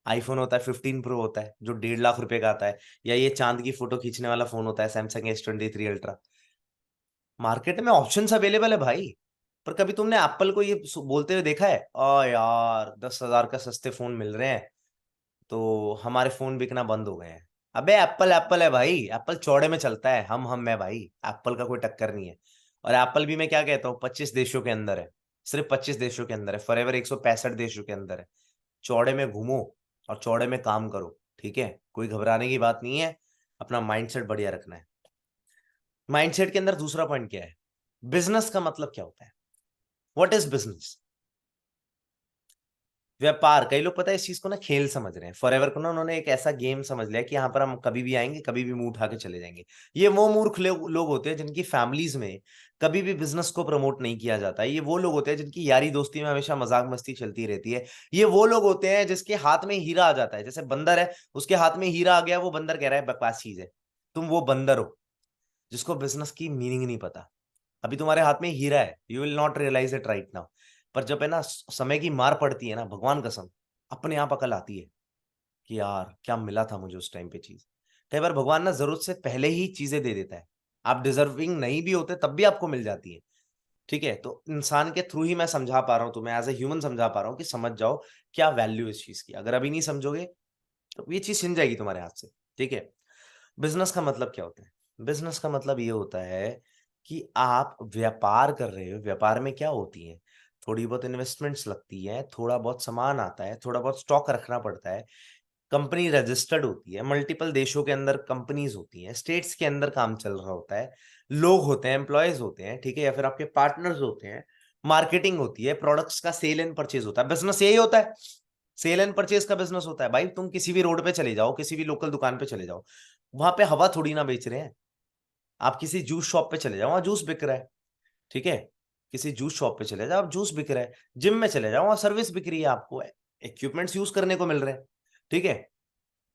आईफोन होता है 15 प्रो होता है, जो 1.5 लाख रुपए का आता है। या ये चांद की फोटो खींचने वाला फोन होता है, सैमसंग S23 अल्ट्रा। मार्केट में ऑप्शंस अवेलेबल है भाई। पर कभी तुमने एप्पल को ये बोलते हुए देखा है, यार 10,000 का सस्ते फोन मिल रहे हैं तो हमारे फोन बिकना बंद हो गए हैं? अबे एप्पल एप्पल है भाई, एप्पल चौड़े में चलता है, हम है भाई, एप्पल का कोई टक्कर नहीं है। और एप्पल भी मैं क्या कहता हूँ 25 देशों के अंदर है, सिर्फ 25 देशों के अंदर है, फॉरएवर 165 देशों के अंदर है। चौड़े में घूमो और चौड़े में काम करो, ठीक है, कोई घबराने की बात नहीं है, अपना माइंडसेट बढ़िया रखना है। माइंडसेट के अंदर दूसरा पॉइंट क्या है, बिजनेस का मतलब क्या होता है, व्हाट इज बिजनेस। व्यापार, कई लोग पता है इस चीज को ना खेल समझ रहे हैं, फॉरएवर को ना उन्होंने एक ऐसा गेम समझ लिया कि यहाँ पर हम कभी भी आएंगे, कभी भी मुंह उठा के चले जाएंगे। ये वो मूर्ख लोग होते हैं जिनकी फैमिलीज में कभी भी बिजनेस को प्रमोट नहीं किया जाता है। ये वो लोग होते हैं जिनकी यारी दोस्ती में हमेशा मजाक मस्ती चलती रहती है। ये वो लोग होते हैं जिसके हाथ में हीरा आ जाता है, जैसे बंदर है, उसके हाथ में हीरा आ गया, वो बंदर कह रहा है बकवास चीज है। तुम वो बंदर हो जिसको बिजनेस की मीनिंग नहीं पता। अभी तुम्हारे हाथ में हीरा है, you will not realise it right now, पर जब है ना समय की मार पड़ती है ना, भगवान कसम अपने आप अकल आती है कि यार क्या मिला था मुझे उस टाइम पे चीज। कई बार भगवान ना जरूरत से पहले ही चीजें दे देता है, आप डिजर्विंग नहीं भी होते तब भी आपको मिल जाती है। ठीक है, तो इंसान के थ्रू ही मैं समझा पा रहा हूँ तुम्हें, एज ए ह्यूमन समझा पा रहा हूँ कि समझ जाओ क्या वैल्यू इस चीज की। अगर अभी नहीं समझोगे तो ये चीज छिन जाएगी तुम्हारे हाथ से। ठीक है, बिजनेस का मतलब क्या होता है, बिजनेस का मतलब ये होता है कि आप व्यापार कर रहे हो। व्यापार में क्या होती है, थोड़ी बहुत इन्वेस्टमेंट्स लगती है, थोड़ा बहुत सामान आता है, थोड़ा बहुत स्टॉक रखना पड़ता है, कंपनी रजिस्टर्ड होती है, मल्टीपल देशों के अंदर कंपनीज होती हैं, स्टेट्स के अंदर काम चल रहा होता है, लोग होते हैं, एम्प्लॉयज होते हैं, ठीक है, या फिर आपके पार्टनर्स होते हैं, मार्केटिंग होती है, प्रोडक्ट्स का सेल एंड परचेज होता है। बिजनेस यही होता है, सेल एंड परचेज का बिजनेस होता है भाई। तुम किसी भी रोड पे चले जाओ, किसी भी लोकल दुकान पे चले जाओ, वहां पे हवा थोड़ी ना बेच रहे हैं। आप किसी जूस शॉप पे चले जाओ, वहां जूस बिक रहा है, ठीक है, किसी जूस शॉप पे चले जाओ, आप जूस बिक रहा है। जिम में चले जाओ, वहां सर्विस बिक रही है, आपको इक्विपमेंट्स यूज करने को मिल रहे हैं, ठीक है।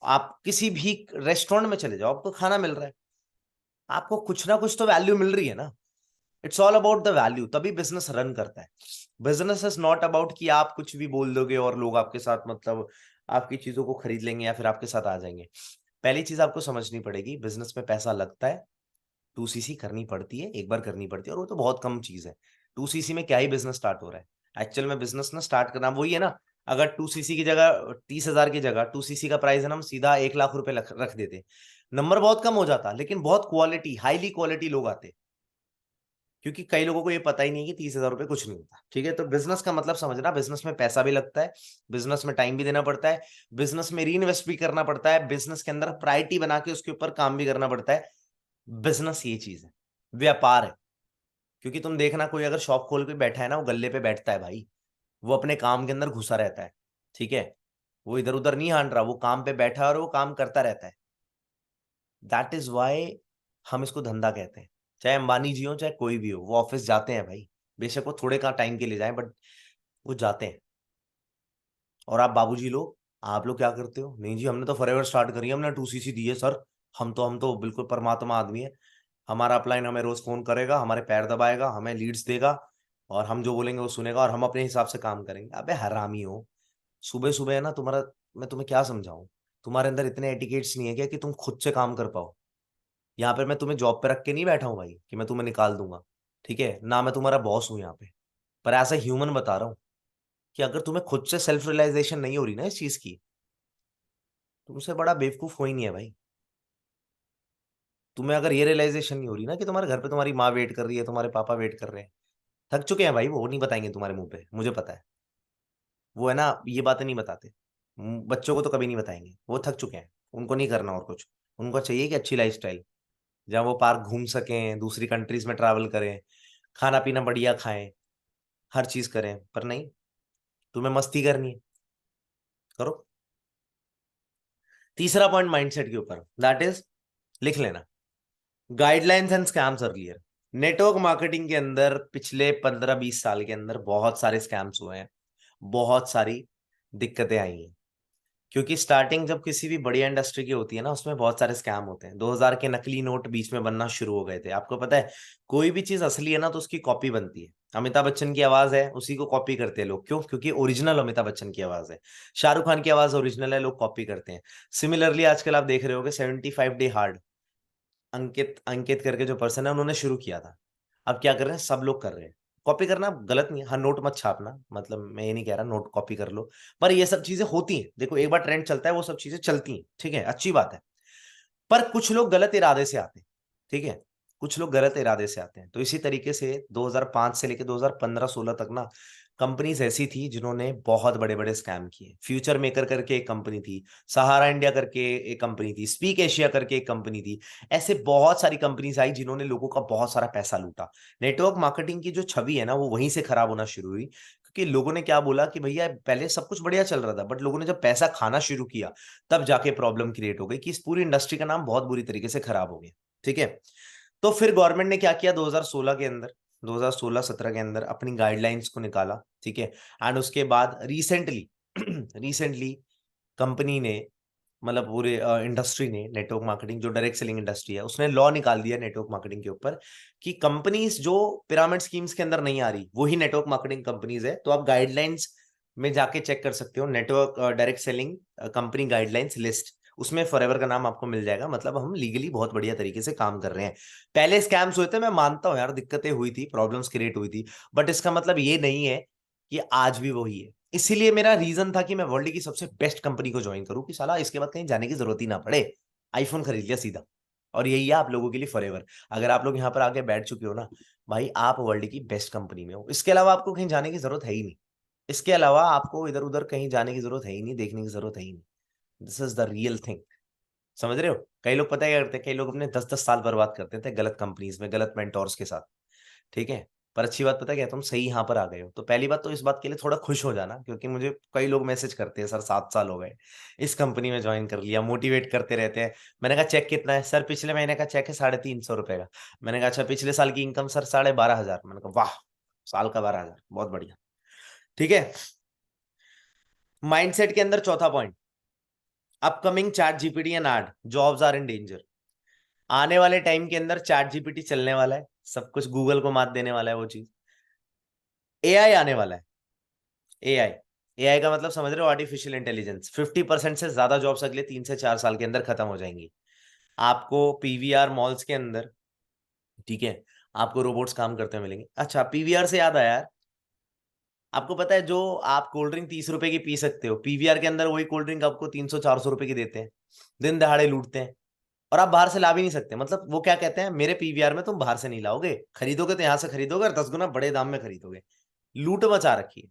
आप किसी भी रेस्टोरेंट में चले जाओ, आपको खाना मिल रहा है, आपको कुछ ना कुछ तो वैल्यू मिल रही है ना। It's all about the value, तभी बिजनेस रन करता है। बिजनेस इज नॉट अबाउट कि आप कुछ भी बोल दोगे और लोग आपके साथ मतलब आपकी चीजों को खरीद लेंगे या फिर आपके साथ आ जाएंगे। पहली चीज आपको समझनी पड़ेगी, बिजनेस में पैसा लगता है, 2cc करनी पड़ती है, एक बार करनी पड़ती है, और वो तो बहुत कम चीज है। 2cc में क्या ही बिजनेस स्टार्ट हो रहा है, एक्चुअल में बिजनेस ना स्टार्ट करना वही है ना। अगर 2cc की जगह 30,000 की जगह 2cc का प्राइस है ना, हम सीधा 1 लाख रुपए रख देते, नंबर बहुत कम हो जाता, लेकिन बहुत क्वालिटी, हाईली क्वालिटी लोग आते। क्योंकि कई लोगों को ये पता ही नहीं है कि 30,000 रुपए कुछ नहीं होता। ठीक है, तो बिजनेस का मतलब समझना, बिजनेस में पैसा भी लगता है, बिजनेस में टाइम भी देना पड़ता है, बिजनेस में री इन्वेस्ट भी करना पड़ता है, बिजनेस के अंदर प्रायोरिटी बना के उसके ऊपर काम भी करना पड़ता है। बिजनेस ये चीज है, व्यापार है। क्योंकि तुम देखना, कोई अगर शॉप खोल के बैठा है ना, वो गल्ले पे बैठता है भाई, वो अपने काम के अंदर घुसा रहता है, ठीक है, वो इधर उधर नहीं हाँड रहा, वो काम पे बैठा है और वो काम करता रहता है। दैट इज वाई हम इसको धंधा कहते हैं। चाहे अंबानी जी हो चाहे कोई भी हो, वो ऑफिस जाते हैं भाई, बेशक वो थोड़े का टाइम के लिए जाए, बट वो जाते हैं। और आप बाबूजी लोग, आप लोग क्या करते हो, नहीं जी हमने तो फॉरएवर स्टार्ट करी है, हमने 2cc दी है सर, हम तो बिल्कुल परमात्मा आदमी है। हमारा अपलाइन हमें रोज फोन करेगा, हमारे पैर दबाएगा, हमें लीड्स देगा, और हम जो बोलेंगे वो सुनेगा, और हम अपने हिसाब से काम करेंगे। अबे हरामी हो, सुबह सुबह है ना तुम्हारा, मैं तुम्हें क्या समझाऊं, तुम्हारे अंदर इतने एटिकेट्स नहीं है क्या कि तुम खुद से काम कर पाओ। यहाँ पे मैं तुम्हें जॉब पे रख के नहीं बैठा हूँ भाई कि मैं तुम्हें निकाल दूंगा, ठीक है ना, मैं तुम्हारा बॉस हूँ यहाँ पे, पर ऐसा ह्यूमन बता रहा हूँ कि अगर तुम्हें खुद से सेल्फ रियलाइजेशन नहीं हो रही ना इस चीज की, तुमसे बड़ा बेवकूफ कोई नहीं है भाई। तुम्हें अगर ये रियलाइजेशन नहीं हो रही ना कि तुम्हारे घर पे तुम्हारी माँ वेट कर रही है, तुम्हारे पापा वेट कर रहे हैं, थक चुके हैं भाई, वो नहीं बताएंगे तुम्हारे मुंह पे, मुझे पता है। वो है ना, ये बातें नहीं बताते, बच्चों को तो कभी नहीं बताएंगे, वो थक चुके हैं, उनको नहीं करना और कुछ, उनको चाहिए कि अच्छी लाइफस्टाइल, जहाँ वो पार्क घूम सकें, दूसरी कंट्रीज में ट्रैवल करें, खाना पीना बढ़िया खाएं, हर चीज करें। पर नहीं, तुम्हें मस्ती करनी है, करो। तीसरा पॉइंट माइंडसेट के ऊपर, दैट इज, लिख लेना, guidelines and scams earlier. Network marketing के अंदर पिछले 15-20 साल के अंदर बहुत सारे स्कैम्स हुए हैं, बहुत सारी दिक्कतें आई हैं। क्योंकि स्टार्टिंग जब किसी भी बढ़िया इंडस्ट्री की होती है ना, उसमें बहुत सारे स्कैम होते हैं। 2000 के नकली नोट बीच में बनना शुरू हो गए थे, आपको पता है। कोई भी चीज असली है ना तो उसकी कॉपी बनती है। अमिताभ बच्चन की आवाज है, उसी को कॉपी करते हैं लोग, क्यों, क्योंकि ओरिजिनल अमिताभ बच्चन की आवाज है। शाहरुख खान की आवाज ओरिजिनल है, लोग कॉपी करते हैं। सिमिलरली आजकल आप देख रहे होगे 75 डे हार्ड, अंकित अंकित करके जो पर्सन है उन्होंने शुरू किया था। अब क्या कर रहे हैं, सब लोग कर रहे हैं। कॉपी करना गलत नहीं है, हर नोट मत छापना, मतलब मैं ये नहीं कह रहा नोट कॉपी कर लो, पर ये सब चीजें होती हैं। देखो एक बार ट्रेंड चलता है, वो सब चीजें चलती हैं, ठीक है, अच्छी बात है। पर कुछ लोग गलत इरादे से आते हैं, ठीक है। कुछ लोग गलत इरादे से आते हैं। तो इसी तरीके से 2005 से लेकर 2015-16 तक ना कंपनीज ऐसी थी जिन्होंने बहुत बड़े बड़े स्कैम किए। फ्यूचर मेकर करके एक कंपनी थी, सहारा इंडिया करके एक कंपनी थी, स्पीक एशिया करके एक कंपनी थी। ऐसे बहुत सारी कंपनीज आई जिन्होंने लोगों का बहुत सारा पैसा लूटा। नेटवर्क मार्केटिंग की जो छवि है ना वो वहीं से खराब होना शुरू हुई, क्योंकि लोगों ने क्या बोला कि भैया पहले सब कुछ बढ़िया चल रहा था, बट लोगों ने जब पैसा खाना शुरू किया तब जाके प्रॉब्लम क्रिएट हो गई कि इस पूरी इंडस्ट्री का नाम बहुत बुरी तरीके से खराब हो गया। ठीक है, तो फिर गवर्नमेंट ने क्या किया 2016 के अंदर, 2016-17 के अंदर अपनी गाइडलाइंस को निकाला। ठीक है, एंड उसके बाद रिसेंटली रिसेंटली कंपनी ने, मतलब पूरे इंडस्ट्री ने, नेटवर्क मार्केटिंग जो डायरेक्ट सेलिंग इंडस्ट्री है उसने लॉ निकाल दिया नेटवर्क मार्केटिंग के ऊपर कि कंपनीज जो पिरामिड स्कीम्स के अंदर नहीं आ रही वही नेटवर्क मार्केटिंग कंपनीज है। तो आप गाइडलाइंस में जाके चेक कर सकते हो, network direct selling company guidelines list, उसमें फॉरएवर का नाम आपको मिल जाएगा। मतलब हम लीगली बहुत बढ़िया तरीके से काम कर रहे हैं। पहले स्कैम्स हुए थे, मैं मानता हूं यार, दिक्कतें हुई थी, प्रॉब्लम्स क्रिएट हुई थी, बट इसका मतलब ये नहीं है कि आज भी वही है। इसीलिए मेरा रीजन था कि मैं वर्ल्ड की सबसे बेस्ट कंपनी को ज्वाइन करूं कि साला इसके बाद कहीं जाने की जरूरत ही ना पड़े, आईफोन खरीद लिया सीधा। और यही है आप लोगों के लिए फॉरएवर। अगर आप लोग यहाँ पर आके बैठ चुके हो ना भाई, आप वर्ल्ड की बेस्ट कंपनी में हो, इसके अलावा आपको कहीं जाने की जरूरत है ही नहीं। इसके अलावा आपको इधर उधर कहीं जाने की जरूरत है ही नहीं, देखने की जरूरत है ही नहीं। This is the real thing. समझ रहे हो? कई लोग पता है क्या करते हैं, कई लोग अपने 10-10 साल बर्बाद करते थे गलत कंपनीज में, गलत मेंटोर्स के साथ। ठीक है, पर अच्छी बात पता है क्या, तुम सही यहाँ पर आ गए हो। तो पहली बात तो इस बात के लिए थोड़ा खुश हो जाना, क्योंकि मुझे कई लोग मैसेज करते हैं, सर 7 साल हो गए इस कंपनी में ज्वाइन कर लिया, मोटिवेट करते रहते हैं। मैंने कहा चेक कितना है सर? पिछले महीने का चेक है 350 रुपए का। मैंने कहा अच्छा, पिछले साल की इनकम सर 12,500। मैंने कहा वाह, साल का 12,000, बहुत बढ़िया। ठीक है, माइंडसेट के अंदर चौथा point, upcoming ChatGPT and odd jobs are in danger. आने वाले टाइम के अंदर चैट जीपीटी चलने वाला है, सब कुछ गूगल को मात देने वाला है वो चीज। एआई आने वाला है। एआई, एआई का मतलब समझ रहे हो? Artificial intelligence. 50% से ज्यादा जॉब्स अगले 3 से 4 साल के अंदर खत्म हो जाएंगी। आपको पीवीआर मॉल्स के अंदर, ठीक है, आपको रोबोट्स काम करते हुए मिलेंगे। अच्छा, पीवीआर से याद आया यार, आपको पता है जो आप कोल्ड ड्रिंक 30 रुपए की पी सकते हो, पीवीआर के अंदर वही कोल्ड ड्रिंक आपको 300-400 रुपए की देते हैं। दिन दहाड़े लूटते हैं, और आप बाहर से ला भी नहीं सकते। मतलब वो क्या कहते हैं, मेरे पीवीआर में तुम बाहर से नहीं लाओगे, खरीदोगे तो यहाँ से खरीदोगे और 10 गुना बड़े दाम में खरीदोगे। लूट मचा रखी है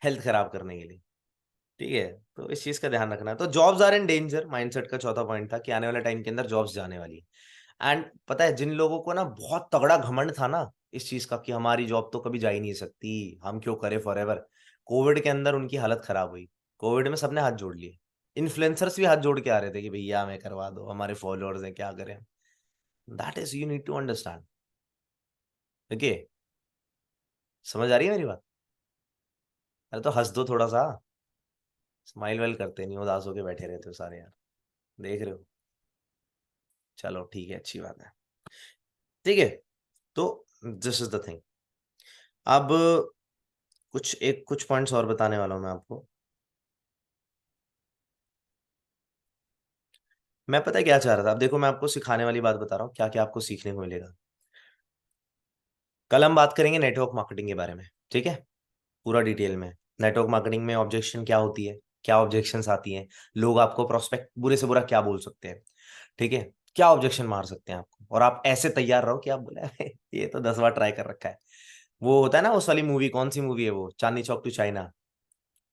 हेल्थ खराब करने के लिए। ठीक है, तो इस चीज का ध्यान रखना है। तो jobs are in danger, mindset का चौथा पॉइंट था कि आने वाले टाइम के अंदर जॉब्स जाने वाली है। एंड पता है, जिन लोगों को ना बहुत तगड़ा घमंड था ना इस चीज का कि हमारी जॉब तो कभी जा ही नहीं सकती, हम क्यों करें फॉरएवर, कोविड के अंदर उनकी हालत खराब हुई। कोविड में सबने हाथ जोड़ लिए, इन्फ्लुएंसर्स भी हाथ जोड़ के आ रहे थे कि भैया हमें करवा दो, हमारे फॉलोअर्स हैं, क्या करें। That is, you need to understand. Okay, समझ आ रही है मेरी बात? अरे तो हंस दो थोड़ा सा, स्माइल वाइल करते नहीं, उदास होके बैठे रहते हो सारे यार, देख रहे हो? चलो ठीक है, अच्छी बात है। ठीक है, तो दिस इज द थिंग। अब कुछ पॉइंट्स और बताने वाला हूं मैं आपको। मैं पता है क्या चाह रहा था, अब देखो मैं आपको सिखाने वाली बात बता रहा हूँ, क्या क्या आपको सीखने को मिलेगा। कल हम बात करेंगे नेटवर्क मार्केटिंग के बारे में, ठीक है, पूरा डिटेल में। नेटवर्क मार्केटिंग में ऑब्जेक्शन क्या होती है, क्या ऑब्जेक्शंस आती हैं, लोग आपको प्रोस्पेक्ट बुरे से बुरा क्या बोल सकते हैं, ठीक है, क्या ऑब्जेक्शन मार सकते हैं आपको, और आप ऐसे तैयार रहो कि आप बोले "अरे, ये तो 10 बार ट्राई कर रखा है"। वो होता है ना उस वाली मूवी, कौन सी मूवी है वो, चांदनी चौक टू चाइना।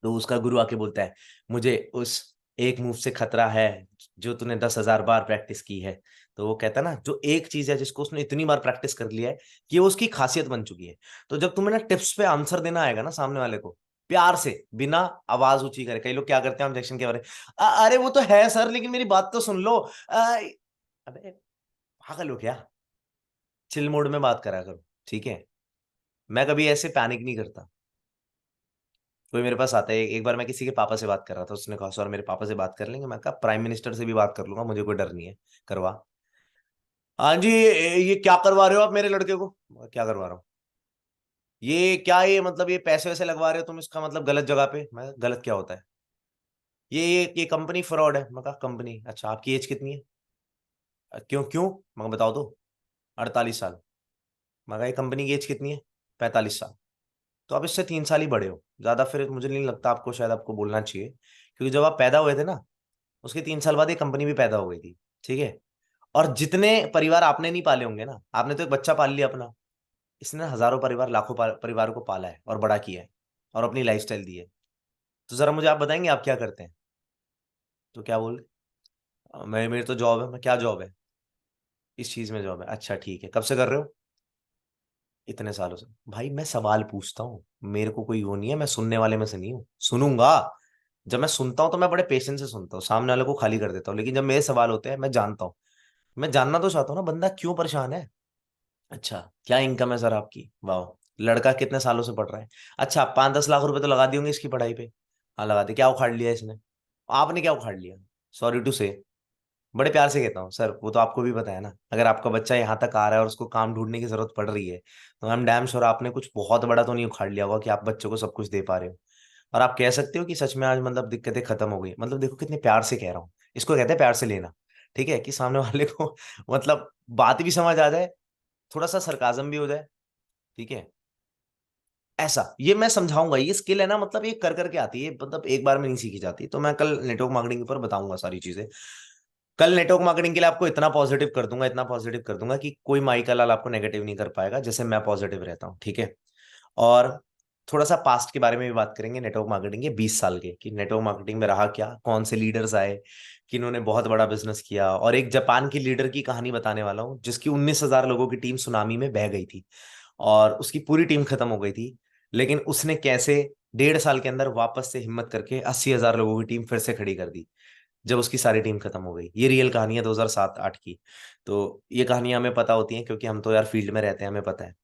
तो उसका गुरु आके बोलता है, मुझे उस एक मूव से खतरा है जो तूने 10,000 बार प्रैक्टिस की है। तो वो कहता है ना, जो एक चीज है जिसको उसने इतनी बार प्रैक्टिस कर लिया है कि वो उसकी खासियत बन चुकी है। तो जब तुम्हें ना टिप्स पे आंसर देना आएगा ना सामने वाले को, प्यार से, बिना आवाज ऊंची करे। कई लोग क्या करते हैं ऑब्जेक्शन के बारे में, अरे वो तो है सर, लेकिन मेरी बात तो सुन लो। अबे पागल हो क्या? चिल मोड में बात करा करो, ठीक है। मैं कभी ऐसे पैनिक नहीं करता। कोई मेरे पास आता है, एक बार मैं किसी के पापा से बात कर रहा था, उसने कहा सर मेरे पापा से बात कर लेंगे? मैं कहा प्राइम मिनिस्टर से भी बात कर लूंगा, मुझे कोई डर नहीं है, करवा। हाँ जी, ये क्या करवा रहे हो आप मेरे लड़के को? मैं कहा, क्या करवा रहा हूँ? ये क्या, ये मतलब ये पैसे वैसे लगवा रहे हो तुम, इसका मतलब गलत जगह पे। मैं कहा, गलत क्या होता है? ये कंपनी फ्रॉड है। मैं कहा कंपनी, अच्छा आपकी एज कितनी है? क्यों क्यों? मैं कहा, बताओ तो। 48 साल। मैं कहा ये कंपनी की एज कितनी है? 45 साल। तो आप इससे 3 साल ही बड़े हो ज्यादा, फिर मुझे नहीं लगता आपको, शायद आपको बोलना चाहिए, क्योंकि जब आप पैदा हुए थे ना उसके 3 साल बाद ये कंपनी भी पैदा हो गई थी, ठीक है। और जितने परिवार आपने नहीं पाले होंगे ना, आपने तो एक बच्चा पाल लिया अपना, इसने हजारों परिवार, लाखों परिवार को पाला है और बड़ा किया है और अपनी लाइफस्टाइल दी है। तो जरा मुझे आप बताएंगे आप क्या करते हैं? तो क्या बोल मैं मेरी तो जॉब है। मैं क्या जॉब है? इस चीज में जॉब है। अच्छा ठीक है, कब से कर रहे हो? इतने सालों से। भाई मैं सवाल पूछता हूँ, मेरे को कोई वो नहीं है, मैं सुनने वाले में से नहीं हूँ। सुनूंगा, जब मैं सुनता हूँ तो मैं बड़े पेशेंस से सुनता हूँ, सामने वाले को खाली कर देता हूँ, लेकिन जब मेरे सवाल होते हैं मैं जानता हूँ। मैं जानना तो चाहता हूँ ना बंदा क्यों परेशान है। अच्छा, क्या इनकम है सर आपकी? वाह। लड़का कितने सालों से पढ़ रहा है? अच्छा, 5-10 लाख रुपए तो लगा दिए होंगे इसकी पढ़ाई पे। हाँ लगा दिए। क्या उखाड़ लिया इसने? आपने क्या उखाड़ लिया? सॉरी टू से, बड़े प्यार से कहता हूँ सर, वो तो आपको भी पता है ना, अगर आपका बच्चा यहाँ तक आ रहा है और उसको काम ढूंढने की जरूरत पड़ रही है, तो आई एम डैम श्योर आपने कुछ बहुत बड़ा तो नहीं उखाड़ लिया होगा कि आप बच्चों को सब कुछ दे पा रहे हो। और आप कह सकते हो कि सच में आज मतलब दिक्कतें खत्म हो गई। मतलब देखो कितने प्यार से कह रहा हूँ, इसको कहते हैं प्यार से लेना। ठीक है, कि सामने वाले को मतलब बात भी समझ आ जाए, थोड़ा सा सरकाजम भी हो जाए। ठीक है, ऐसा ये मैं समझाऊंगा। ये स्किल है ना, मतलब ये कर करके आती है, मतलब एक बार में नहीं सीखी जाती। तो मैं कल नेटवर्क मार्केटिंग पर बताऊंगा सारी चीजें। कल नेटवर्क मार्केटिंग के लिए आपको इतना पॉजिटिव कर दूंगा, इतना पॉजिटिव कर दूंगा कि कोई माई का लाल आपको नेगेटिव नहीं कर पाएगा, जैसे मैं पॉजिटिव रहता हूँ। ठीक है, और थोड़ा सा पास्ट के बारे में भी बात करेंगे, नेटवर्क मार्केटिंग के 20 साल के, कि नेटवर्क मार्केटिंग में रहा क्या, कौन से लीडर्स आए, किन्होंने बहुत बड़ा बिजनेस किया, और एक जापान की लीडर की कहानी बताने वाला हूँ जिसकी 19,000 लोगों की टीम सुनामी में बह गई थी और उसकी पूरी टीम खत्म हो गई थी, लेकिन उसने कैसे 1.5 साल के अंदर वापस से हिम्मत करके 80,000 लोगों की टीम फिर से खड़ी कर दी जब उसकी सारी टीम खत्म हो गई। ये रियल कहानी है 2007-8 की। तो ये कहानियां हमें पता होती हैं क्योंकि हम तो यार फील्ड में रहते हैं, हमें पता है।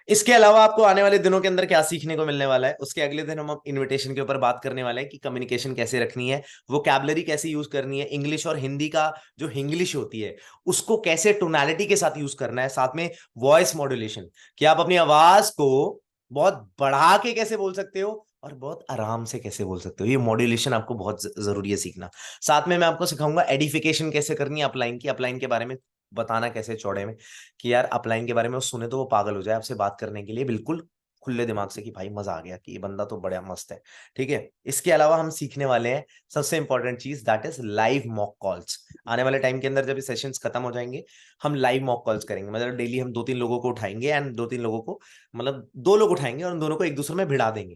इसके अलावा आपको आने वाले दिनों के अंदर क्या सीखने को मिलने वाला है, उसके अगले दिन हम इनविटेशन के ऊपर बात करने वाले हैं कि कम्युनिकेशन कैसे रखनी है, वोकैबुलरी कैसे यूज करनी है, इंग्लिश और हिंदी का जो हिंग्लिश होती है उसको कैसे टोनालिटी के साथ यूज करना है, साथ में वॉइस मॉड्यूलेशन, कि आप अपनी आवाज को बहुत बढ़ा के कैसे बोल सकते हो और बहुत आराम से कैसे बोल सकते हो। ये मॉड्यूलेशन आपको बहुत जरूरी है सीखना। साथ में मैं आपको सिखाऊंगा एडिफिकेशन कैसे करनी है अपलाइन की, अपलाइन के बारे में बताना कैसे चौड़े में, कि यार अपलाइन के बारे में वो सुने तो वो पागल हो जाए आपसे बात करने के लिए बिल्कुल खुले दिमाग से, कि भाई मजा आ गया, कि ये बंदा तो बड़ा मस्त है। ठीक है, इसके अलावा हम सीखने वाले हैं सबसे इंपॉर्टेंट चीज, that is live mock calls. आने वाले टाइम के अंदर जब ये सेशंस खत्म हो जाएंगे, हम लाइव मॉक कॉल्स करेंगे। मतलब डेली हम 2-3 लोगों को उठाएंगे एंड 2-3 लोगों को, मतलब 2 लोग उठाएंगे और उन दोनों को एक दूसरे में भिड़ा देंगे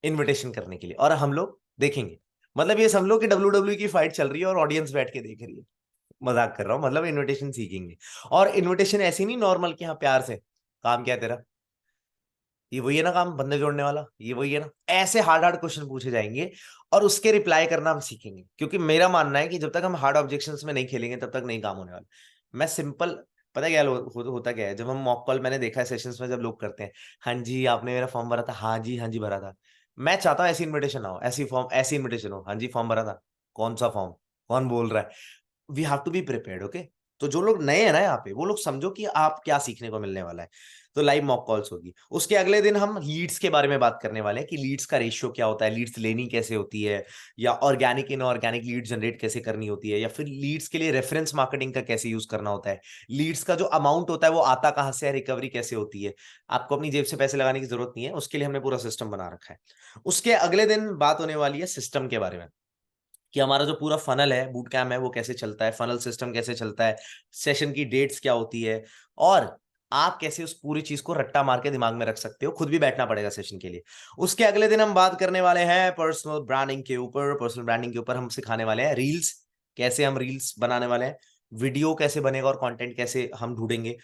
इनविटेशन करने के लिए, और हम लोग देखेंगे। मतलब ये समझ लो कि WWE की फाइट चल रही है और ऑडियंस बैठ के देख रही है। मजाक कर रहा हूँ, मतलब इनविटेशन सीखेंगे। और इनविटेशन ऐसी नहीं नॉर्मल कि हाँ प्यार से, काम क्या है तेरा, ये वही है ना काम, बंदे जोड़ने वाला, ये वही है ना, ऐसे हार्ड हार्ड क्वेश्चन पूछे जाएंगे और उसके रिप्लाई करना हम सीखेंगे। क्योंकि मेरा मानना है कि जब तक हम हार्ड ऑब्जेक्शंस में नहीं खेलेंगे तब तक नहीं काम होने वाला। मैं सिंपल, पता है क्या होता क्या है, जब हम मॉक कॉल, मैंने देखा है सेशंस में जब लोग करते हैं, हाँ जी आपने मेरा फॉर्म भरा था, हाँ जी हाँ जी भरा था। मैं चाहता हूँ ऐसी इन्विटेशन हो, ऐसी फॉर्म, ऐसी इन्विटेशन हो, हाँ जी फॉर्म भरा था, कौन सा फॉर्म, कौन बोल रहा है। We have to be prepared, okay. तो जो लोग नए हैं ना यहाँ पे, वो लोग समझो कि आप क्या सीखने को मिलने वाला है। तो लाइव मॉक कॉल्स होगी। उसके अगले दिन हम लीड्स के बारे में बात करने वाले हैं कि लीड्स का रेशियो क्या होता है, लीड्स लेनी कैसे होती है, या ऑर्गेनिक इनऑर्गेनिक लीड जनरेट कैसे करनी होती है, या फिर लीड्स के लिए रेफरेंस मार्केटिंग का कैसे यूज करना होता है, लीड्स का जो अमाउंट होता है वो आता कहाँ से है, रिकवरी कैसे होती है। आपको अपनी जेब से पैसे लगाने की जरूरत नहीं है, उसके लिए हमने पूरा सिस्टम बना रखा है। उसके अगले दिन बात होने वाली है सिस्टम के बारे में, कि हमारा जो पूरा फनल है, बूट कैम्प है, वो कैसे चलता है, फनल सिस्टम कैसे चलता है, सेशन की डेट्स क्या होती है, और आप कैसे उस पूरी चीज को रट्टा मार के दिमाग में रख सकते हो, खुद भी बैठना पड़ेगा सेशन के लिए। उसके अगले दिन हम बात करने वाले हैं पर्सनल ब्रांडिंग के ऊपर। पर्सनल ब्रांडिंग के ऊपर हम सिखाने वाले हैं रील्स, कैसे हम रील्स बनाने वाले हैं, वीडियो कैसे बनेगा और कंटेंट कैसे हम ढूंढेंगे,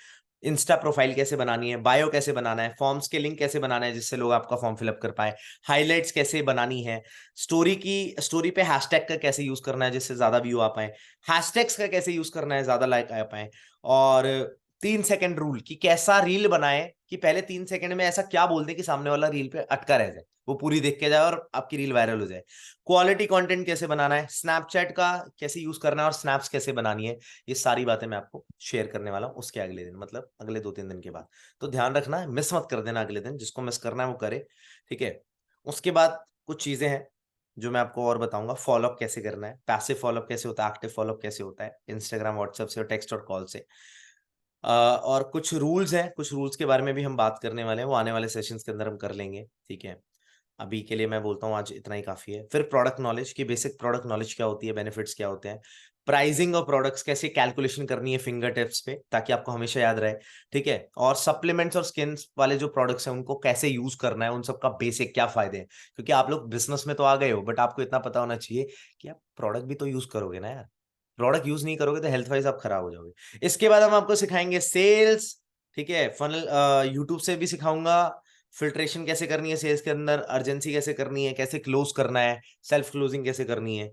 इंस्टा प्रोफाइल कैसे बनानी है, बायो कैसे बनाना है, फॉर्म्स के लिंक कैसे बनाना है जिससे लोग आपका फॉर्म फिलअप कर पाए, हाइलाइट्स कैसे बनानी है, स्टोरी पे हैशटैग का कैसे यूज करना है जिससे ज्यादा व्यू आ पाए, हैशटैग्स का कैसे यूज करना है ज्यादा लाइक आ पाए, और 3 सेकंड रूल, कि कैसा रील बनाए कि पहले 3 सेकंड में ऐसा क्या बोल दे कि सामने वाला रील पे अटका रह जाए, वो पूरी देख के जाए और आपकी रील वायरल हो जाए। क्वालिटी कंटेंट कैसे बनाना है, स्नैपचैट का कैसे यूज करना है और स्नैप्स कैसे बनानी है, ये सारी बातें मैं आपको शेयर करने वाला हूँ उसके अगले दिन, मतलब अगले 2-3 दिन के बाद। तो ध्यान रखना है, मिस मत कर देना अगले दिन, जिसको मिस करना है वो करे। ठीक है, उसके बाद कुछ चीजें हैं जो मैं आपको और बताऊंगा। फॉलोअप कैसे करना है, पैसिव फॉलोअप कैसे होता है, एक्टिव फॉलोअप कैसे होता है, इंस्टाग्राम व्हाट्सएप से और टेक्स्ट और कॉल से। और कुछ रूल्स हैं, कुछ रूल्स के बारे में भी हम बात करने वाले हैं, वो आने वाले सेशंस के अंदर हम कर लेंगे। ठीक है, अभी के लिए मैं बोलता हूँ आज इतना ही काफी है। फिर प्रोडक्ट नॉलेज की, बेसिक प्रोडक्ट नॉलेज क्या होती है, बेनिफिट्स क्या होते हैं, प्राइसिंग और प्रोडक्ट्स कैसे कैलकुलेशन करनी है फिंगर टिप्स पे, ताकि आपको हमेशा याद रहे, ठीक है। और सप्लीमेंट्स और स्किन वाले जो प्रोडक्ट्स हैं उनको कैसे यूज करना है, उन सबका बेसिक क्या फायदे हैं, क्योंकि आप लोग बिजनेस में तो आ गए हो, बट आपको इतना पता होना चाहिए कि आप प्रोडक्ट भी तो यूज करोगे ना यार। प्रोडक्ट यूज नहीं करोगे तो हेल्थ वाइज आप खराब हो जाओगे। इसके बाद हम आपको सिखाएंगे सेल्स, ठीक है। फनल यूट्यूब से भी सिखाऊंगा, फिल्ट्रेशन कैसे करनी है सेल्स के अंदर, अर्जेंसी कैसे करनी है, कैसे क्लोज करना है, सेल्फ क्लोजिंग कैसे करनी है,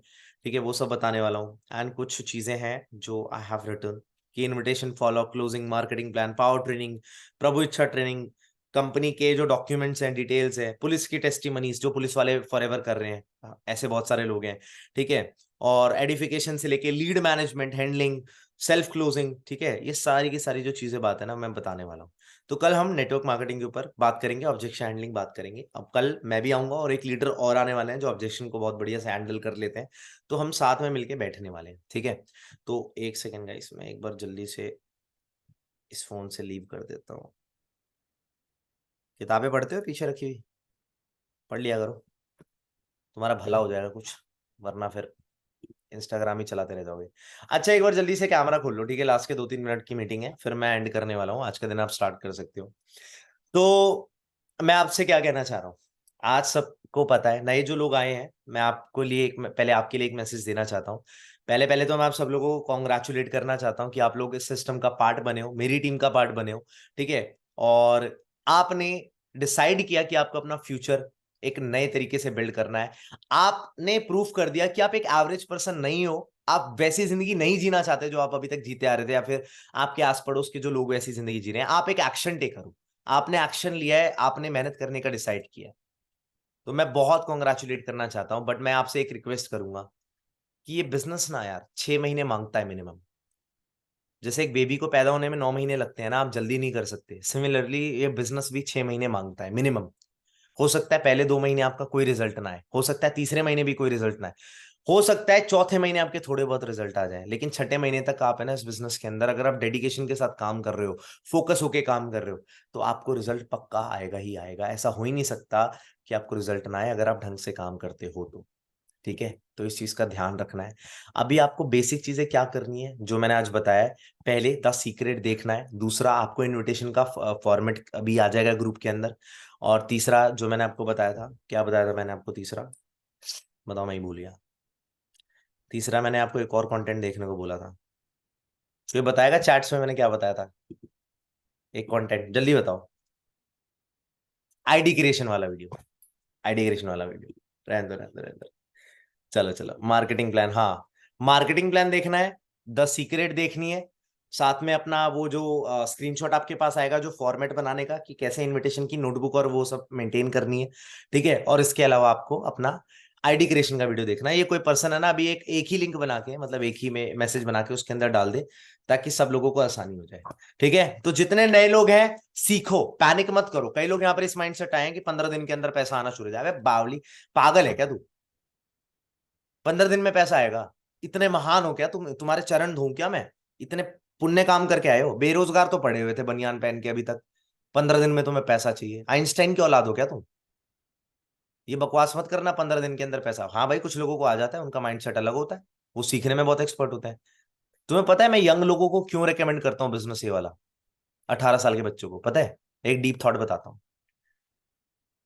ठीक है, वो सब बताने वाला हूँ। एंड कुछ चीजें हैं जो आई हैव रिटर्न, की invitation, follow, closing, marketing plan, power training, प्रभु इच्छा ट्रेनिंग, कंपनी के जो डॉक्यूमेंट्स हैं, डिटेल्स हैं, पुलिस की टेस्टिमनीज जो पुलिस वाले फॉरएवर कर रहे हैं, ऐसे बहुत सारे लोग हैं, ठीक है। और एडिफिकेशन से लेके lead management, handling, self closing, ठीक है, ये सारी की सारी जो चीजें बात है ना मैं बताने वाला हूँ। तो कल हम नेटवर्क मार्केटिंग के ऊपर बात करेंगे, ऑब्जेक्शन हैंडलिंग बात करेंगे। अब कल मैं भी आऊंगा और एक लीडर और आने वाले हैं जो ऑब्जेक्शन को बहुत बढ़िया से हैंडल कर लेते हैं, तो हम साथ में मिलके बैठने वाले हैं, ठीक है। तो एक सेकंड गाइस, मैं एक बार जल्दी से इस फोन से लीव कर देता हूँ। किताबें पढ़ते हो पीछे रखी हुई, पढ़ लिया करो, तुम्हारा भला हो जाएगा कुछ, वरना फिर इंस्टाग्राम ही चलाते रह जाओगे। अच्छा एक बार जल्दी से कैमरा खोल लो, ठीक है, लास्ट के 2-3 मिनट की मीटिंग है, फिर मैं एंड करने वाला हूँ, आज का दिन आप स्टार्ट कर सकते हो। तो मैं आपसे क्या कहना चाह रहा हूँ, आज सबको पता है, नए जो लोग आए हैं, मैं आपको लिए पहले आपके लिए एक मैसेज देना चाहता हूँ। पहले पहले तो मैं आप सब लोगों को कॉन्ग्रेचुलेट करना चाहता हूँ कि आप लोग इस सिस्टम का पार्ट बने हो, मेरी टीम का पार्ट बने हो, ठीक है। और आपने डिसाइड किया कि आपको अपना फ्यूचर एक नए तरीके से बिल्ड करना है। आपने प्रूफ कर दिया कि आप एक एवरेज पर्सन नहीं हो, आप वैसी जिंदगी नहीं जीना चाहते जो आप अभी तक जीते आ रहे थे, या फिर आपके आस पड़ोस के जो लोग वैसी जिंदगी जी रहे हैं। आप एक एक्शन टेकर हो, आपने एक्शन लिया है, आपने मेहनत करने का डिसाइड किया है। तो मैं बहुत कॉन्ग्रेचुलेट करना चाहता हूं, बट मैं आपसे एक रिक्वेस्ट करूंगा कि ये बिजनेस ना यार 6 महीने मांगता है मिनिमम। जैसे एक बेबी को पैदा होने में 9 महीने लगते हैं ना, आप जल्दी नहीं कर सकते, सिमिलरली ये बिजनेस भी 6 महीने मांगता है मिनिमम। हो सकता है पहले 2 महीने आपका कोई रिजल्ट ना आए, हो सकता है तीसरे महीने भी कोई रिजल्ट ना आए, हो सकता है चौथे महीने आपके थोड़े बहुत रिजल्ट आ जाए, लेकिन छठे महीने तक आप है ना इस बिजनेस के अंदर, अगर आप डेडिकेशन के साथ काम कर रहे हो, फोकस होके काम कर रहे हो, तो आपको रिजल्ट पक्का आएगा ही आएगा। ऐसा हो ही नहीं सकता कि आपको रिजल्ट ना आए अगर आप ढंग से काम करते हो तो, ठीक है। तो इस चीज का ध्यान रखना है। अभी आपको बेसिक चीजें क्या करनी है जो मैंने आज बताया है, पहले द सीक्रेट देखना है, दूसरा आपको इनविटेशन का फॉर्मेट अभी आ जाएगा ग्रुप के अंदर, और तीसरा जो मैंने आपको बताया था, क्या बताया था मैंने आपको तीसरा, बताओ, मैं ही भूल गया। तीसरा मैंने आपको एक और कंटेंट देखने को बोला था, कोई बताएगा चैट्स में मैंने क्या बताया था? एक कंटेंट जल्दी बताओ। आईडी क्रिएशन वाला वीडियो, आईडी क्रिएशन वाला वीडियो, रहने दो रहने दो रहने दो। चलो चलो, मार्केटिंग प्लान, हाँ, मार्केटिंग प्लान देखना है, द सीक्रेट देखनी है, साथ में अपना वो जो स्क्रीनशॉट आपके पास आएगा जो फॉर्मेट बनाने का, कि कैसे इनविटेशन की नोटबुक और वो सब मेंटेन करनी है, ठीक है। और इसके अलावा आपको अपना आईडी क्रिएशन का वीडियो देखना है। ये कोई पर्सन है ना, अभी एक एक ही लिंक बना के, मतलब एक ही में मैसेज बना के उसके अंदर डाल दे, ताकि सब लोगों को आसानी हो जाए, ठीक है। तो जितने नए लोग हैं सीखो, पैनिक मत करो। कई लोग यहाँ पर इस माइंड सेट आए हैं कि 15 दिन के अंदर पैसा आना शुरू हो जाएगा। बावली, पागल है क्या तू? 15 दिन में पैसा आएगा? इतने महान हो क्या तुम? तुम्हारे चरण धोऊं क्या मैं? इतने पुण्य काम करके आए हो, बेरोजगार तो पड़े हुए थे बनियान पहन के अभी तक, 15 दिन में तुम्हें पैसा चाहिए? आइंस्टाइन की औलाद हो क्या तुम? ये बकवास मत करना, 15 दिन के अंदर पैसा। हाँ भाई, कुछ लोगों को आ जाता है, उनका माइंड सेट अलग होता है, वो सीखने में बहुत एक्सपर्ट होता है। तुम्हें पता है मैं यंग लोगों को क्यों रेकमेंड करता हूँ बिजनेस ये वाला, 18 साल के बच्चों को? पता है, एक डीप थॉट बताता हूँ।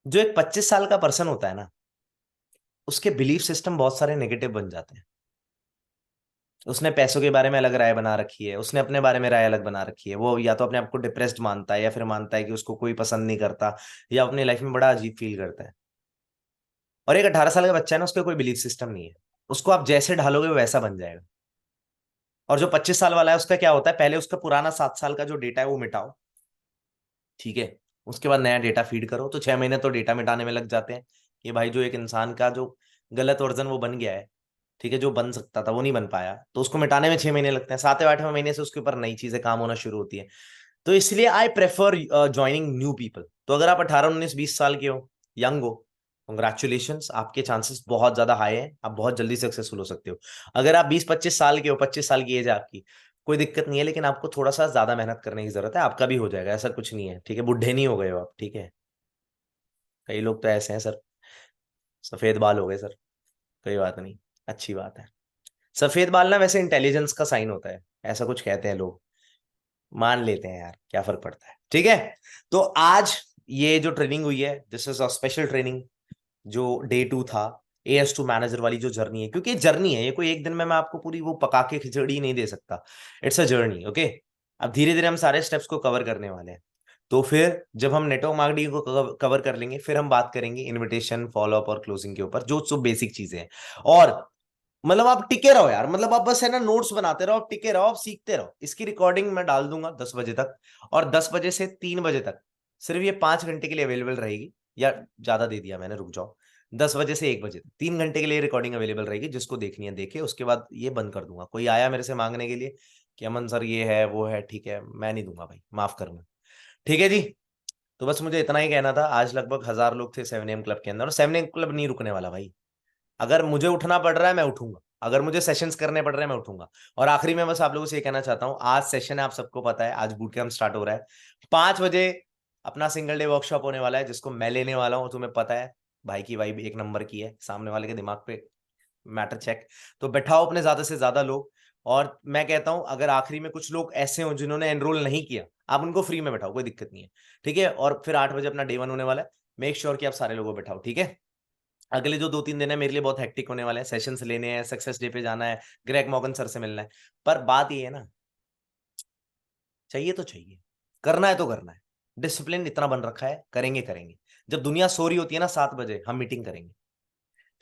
जो एक 25 साल का पर्सन होता है ना, उसके बिलीफ सिस्टम बहुत सारे नेगेटिव बन जाते हैं। उसने पैसों के बारे में अलग राय बना रखी है, उसने अपने बारे में राय अलग बना रखी है, वो या तो अपने आप को डिप्रेस्ड मानता है, या फिर मानता है कि उसको कोई पसंद नहीं करता, या अपनी लाइफ में बड़ा अजीब फील करता है। और एक 18 साल का बच्चा है ना, उसका कोई बिलीफ सिस्टम नहीं है, उसको आप जैसे ढालोगे वो वैसा बन जाएगा। और जो 25 साल वाला है, उसका क्या होता है, पहले उसका पुराना 7 साल का जो डेटा है वो मिटाओ, ठीक है, उसके बाद नया डेटा फीड करो। तो 6 महीने तो डेटा मिटाने में लग जाते हैं कि भाई जो एक इंसान का जो गलत वर्जन वो बन गया है, ठीक है, जो बन सकता था वो नहीं बन पाया, तो उसको मिटाने में 6 महीने लगते हैं। 7वें 8वें महीने से उसके ऊपर नई चीजें काम होना शुरू होती है। तो इसलिए I prefer joining new people. तो अगर आप 18 19 20 साल के हो, यंग हो, कंग्रेचुलेशन, आपके चांसेस बहुत ज्यादा हाई है, आप बहुत जल्दी सक्सेसफुल हो सकते हो। अगर आप 20 25 साल के हो, 25 साल की एज है आपकी, कोई दिक्कत नहीं है, लेकिन आपको थोड़ा सा ज्यादा मेहनत करने की जरूरत है, आपका भी हो जाएगा, ऐसा कुछ नहीं है, ठीक है, बुढ़े नहीं हो गए हो आप, ठीक है। कई लोग तो ऐसे हैं सर, सफेद बाल हो गए सर, कोई बात नहीं, अच्छी बात है। सफेद बाल ना वैसे इंटेलिजेंस का साइन होता है, ऐसा कुछ कहते हैं लोग, मान लेते हैं यार, क्या फर्क पड़ता है। ठीक है, तो आज ये जो ट्रेनिंग हुई है, this is a special training, जो डे 2 था, AS2 मैनेजर वाली जो जर्नी है, क्योंकि जर्नी है ये, कोई एक दिन में मैं आपको पूरी वो पका के खिचड़ी नहीं दे सकता, इट्स अ जर्नी। ओके, अब धीरे धीरे हम सारे स्टेप्स को कवर करने वाले हैं। तो फिर जब हम नेटवर्क मार्केटिंग को कवर कर लेंगे, फिर हम बात करेंगे इनविटेशन, फॉलोअप और क्लोजिंग के ऊपर, जो जो बेसिक चीजें हैं। और मतलब आप टिके रहो यार, मतलब आप बस है ना नोट्स बनाते रहो, आप टिके रहो, आप सीखते रहो। इसकी रिकॉर्डिंग मैं डाल दूंगा 10 बजे तक, और 10 बजे से 3 बजे तक सिर्फ ये 5 घंटे के लिए अवेलेबल रहेगी, या ज्यादा दे दिया मैंने, रुक जाओ, 10 बजे से 1 बजे तक 3 घंटे के लिए रिकॉर्डिंग अवेलेबल रहेगी, जिसको देखनी है देखे, उसके बाद ये बंद कर दूंगा। कोई आया मेरे से मांगने के लिए कि अमन सर ये है वो है, ठीक है, मैं नहीं दूंगा भाई, माफ करना। ठीक है जी, तो बस मुझे इतना ही कहना था। आज लगभग 1000 लोग थे 7 AM क्लब के अंदर, और 7 AM क्लब नहीं रुकने वाला भाई। अगर मुझे उठना पड़ रहा है मैं उठूंगा, अगर मुझे सेशंस करने पड़ रहे हैं मैं उठूंगा। और आखिरी में बस आप लोगों से ये कहना चाहता हूँ, आज सेशन है, आप सबको पता है, आज बूट कैंप स्टार्ट हो रहा है 5 बजे। अपना सिंगल डे वर्कशॉप होने वाला है, जिसको मैं लेने वाला हूँ, तुम्हें पता है, भाई की वाइब एक नंबर की है, सामने वाले के दिमाग पे मैटर चेक। तो बैठाओ अपने ज्यादा से ज्यादा लोग। और मैं कहता हूं, अगर आखिरी में कुछ लोग ऐसे हो जिन्होंने एनरोल नहीं किया, आप उनको फ्री में बैठाओ, कोई दिक्कत नहीं है। ठीक है, और फिर 8 बजे अपना डे 1 होने वाला है। मेक श्योर कि आप सारे लोगों को बैठाओ, ठीक है। अगले जो 2-3 दिन है मेरे लिए बहुत हेक्टिक होने वाले हैं, सेशंस लेने हैं, सक्सेस डे पे जाना है, ग्रेग मॉर्गन सर से मिलना है। पर बात ये है ना, चाहिए तो चाहिए, करना है तो करना है। डिसिप्लिन इतना बन रखा है, करेंगे करेंगे। जब दुनिया सो रही होती है ना 7 बजे, हम मीटिंग करेंगे,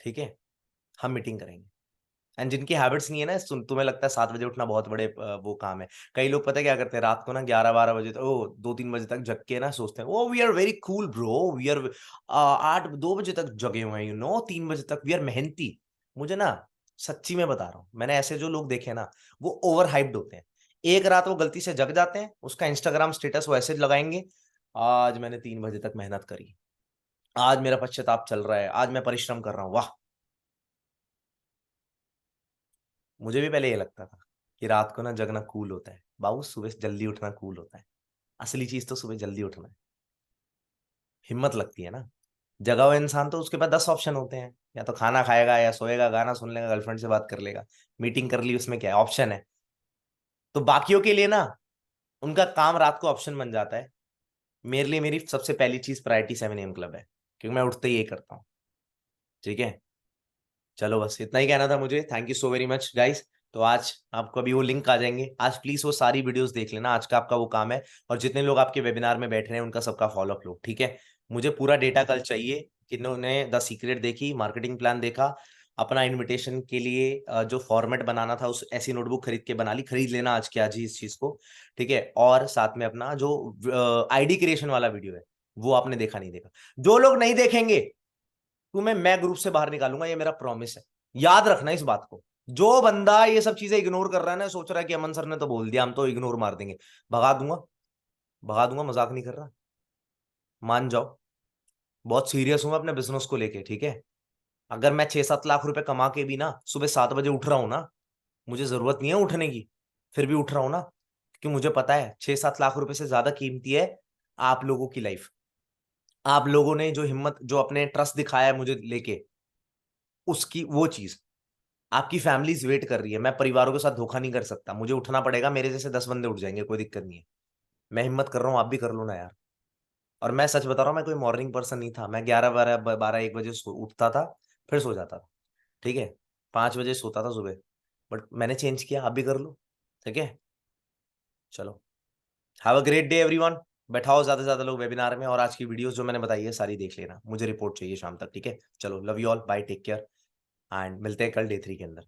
ठीक है, हम मीटिंग करेंगे। एंड जिनकी हैबिट्स नहीं है ना, तुम्हें लगता है 7 बजे उठना बहुत बड़े वो काम है। कई लोग पता है क्या करते हैं, रात को ना 11-12 बजे तक, ओ 2-3 बजे तक जग के ना सोचते हैं, oh we are very cool bro, we are 8-2 बजे तक जगे हुए हैं, 3 बजे तक वी आर मेहनती। मुझे ना, सच्ची में बता रहा हूँ, मैंने ऐसे जो लोग देखे ना, वो ओवर हाइप्ड होते हैं। एक रात वो गलती से जग जाते हैं, उसका इंस्टाग्राम स्टेटस वो ऐसे लगाएंगे, आज मैंने 3 बजे तक मेहनत करी, आज मेरा पश्चाताप चल रहा है, आज मैं परिश्रम कर रहा हूँ, वाह। मुझे भी पहले ये लगता था कि रात को ना जगना कूल होता है, बाबू सुबह जल्दी उठना कूल होता है। असली चीज तो सुबह जल्दी उठना है। हिम्मत लगती है ना, जगा हुआ इंसान तो उसके पास 10 ऑप्शन होते हैं, या तो खाना खाएगा, या सोएगा, गाना सुन लेगा, गर्लफ्रेंड से बात कर लेगा, मीटिंग कर ली, उसमें क्या है, ऑप्शन है। तो बाकियों के लिए ना, उनका काम रात को ऑप्शन बन जाता है। मेरे लिए मेरी सबसे पहली चीज प्रायोरिटी 7 AM क्लब है, क्योंकि मैं उठते ही ये करता हूँ। ठीक है, चलो बस इतना ही कहना था मुझे। Thank you so very much guys. तो आज आपको अभी वो लिंक आ जाएंगे, आज प्लीज वो सारी वीडियोस देख लेना, आज का आपका वो काम है। और जितने लोग आपके वेबिनार में बैठ रहे हैं उनका सबका फॉलोअप लो, ठीक है। मुझे पूरा डेटा कल चाहिए, किन्होंने द सीक्रेट देखी, मार्केटिंग प्लान देखा, अपना इनविटेशन के लिए जो फॉर्मेट बनाना था, उस ऐसी नोटबुक खरीद के बना ली, खरीद लेना आज के आज ही इस चीज को। ठीक है, और साथ में अपना जो ID क्रिएशन वाला वीडियो है, वो आपने देखा नहीं देखा। जो लोग नहीं देखेंगे, तुम्हें मैं ग्रुप से बाहर निकालूंगा, ये मेरा प्रॉमिस है। याद रखना इस बात को। जो बंदा ये सब चीजें इग्नोर कर रहा है ना, सोच रहा है कि अमन सर ने तो बोल दिया, हम तो इग्नोर मार देंगे, भगा दूंगा, भगा दूंगा, मजाक नहीं कर रहा, मान जाओ। बहुत सीरियस हूं मैं अपने बिजनेस को लेके, ठीक है। अगर मैं 6-7 लाख रुपए कमा के भी ना सुबह 7 बजे उठ रहा हूं ना, मुझे जरूरत नहीं है उठने की, फिर भी उठ रहा हूं ना, क्योंकि मुझे पता है 6-7 लाख रुपए से ज्यादा कीमती है आप लोगों की लाइफ। आप लोगों ने जो हिम्मत, जो अपने ट्रस्ट दिखाया है मुझे लेके, उसकी वो चीज, आपकी फैमिलीज वेट कर रही है। मैं परिवारों के साथ धोखा नहीं कर सकता, मुझे उठना पड़ेगा, मेरे जैसे 10 बंदे उठ जाएंगे, कोई दिक्कत नहीं है। मैं हिम्मत कर रहा हूँ, आप भी कर लो ना यार। और मैं सच बता रहा हूँ, मैं कोई मॉर्निंग पर्सन नहीं था, मैं 11-12 1 बजे उठता था, फिर सो जाता था। ठीक है, 5 बजे सोता था सुबह, बट मैंने चेंज किया, आप भी कर लो। ठीक है, चलो, have a great day everyone. बैठाओ ज्यादा से ज्यादा लोग वेबिनार में, और आज की वीडियोस जो मैंने बताई है सारी देख लेना, मुझे रिपोर्ट चाहिए शाम तक, ठीक है। चलो, love you all, bye, take care, and मिलते हैं कल डे 3 के अंदर।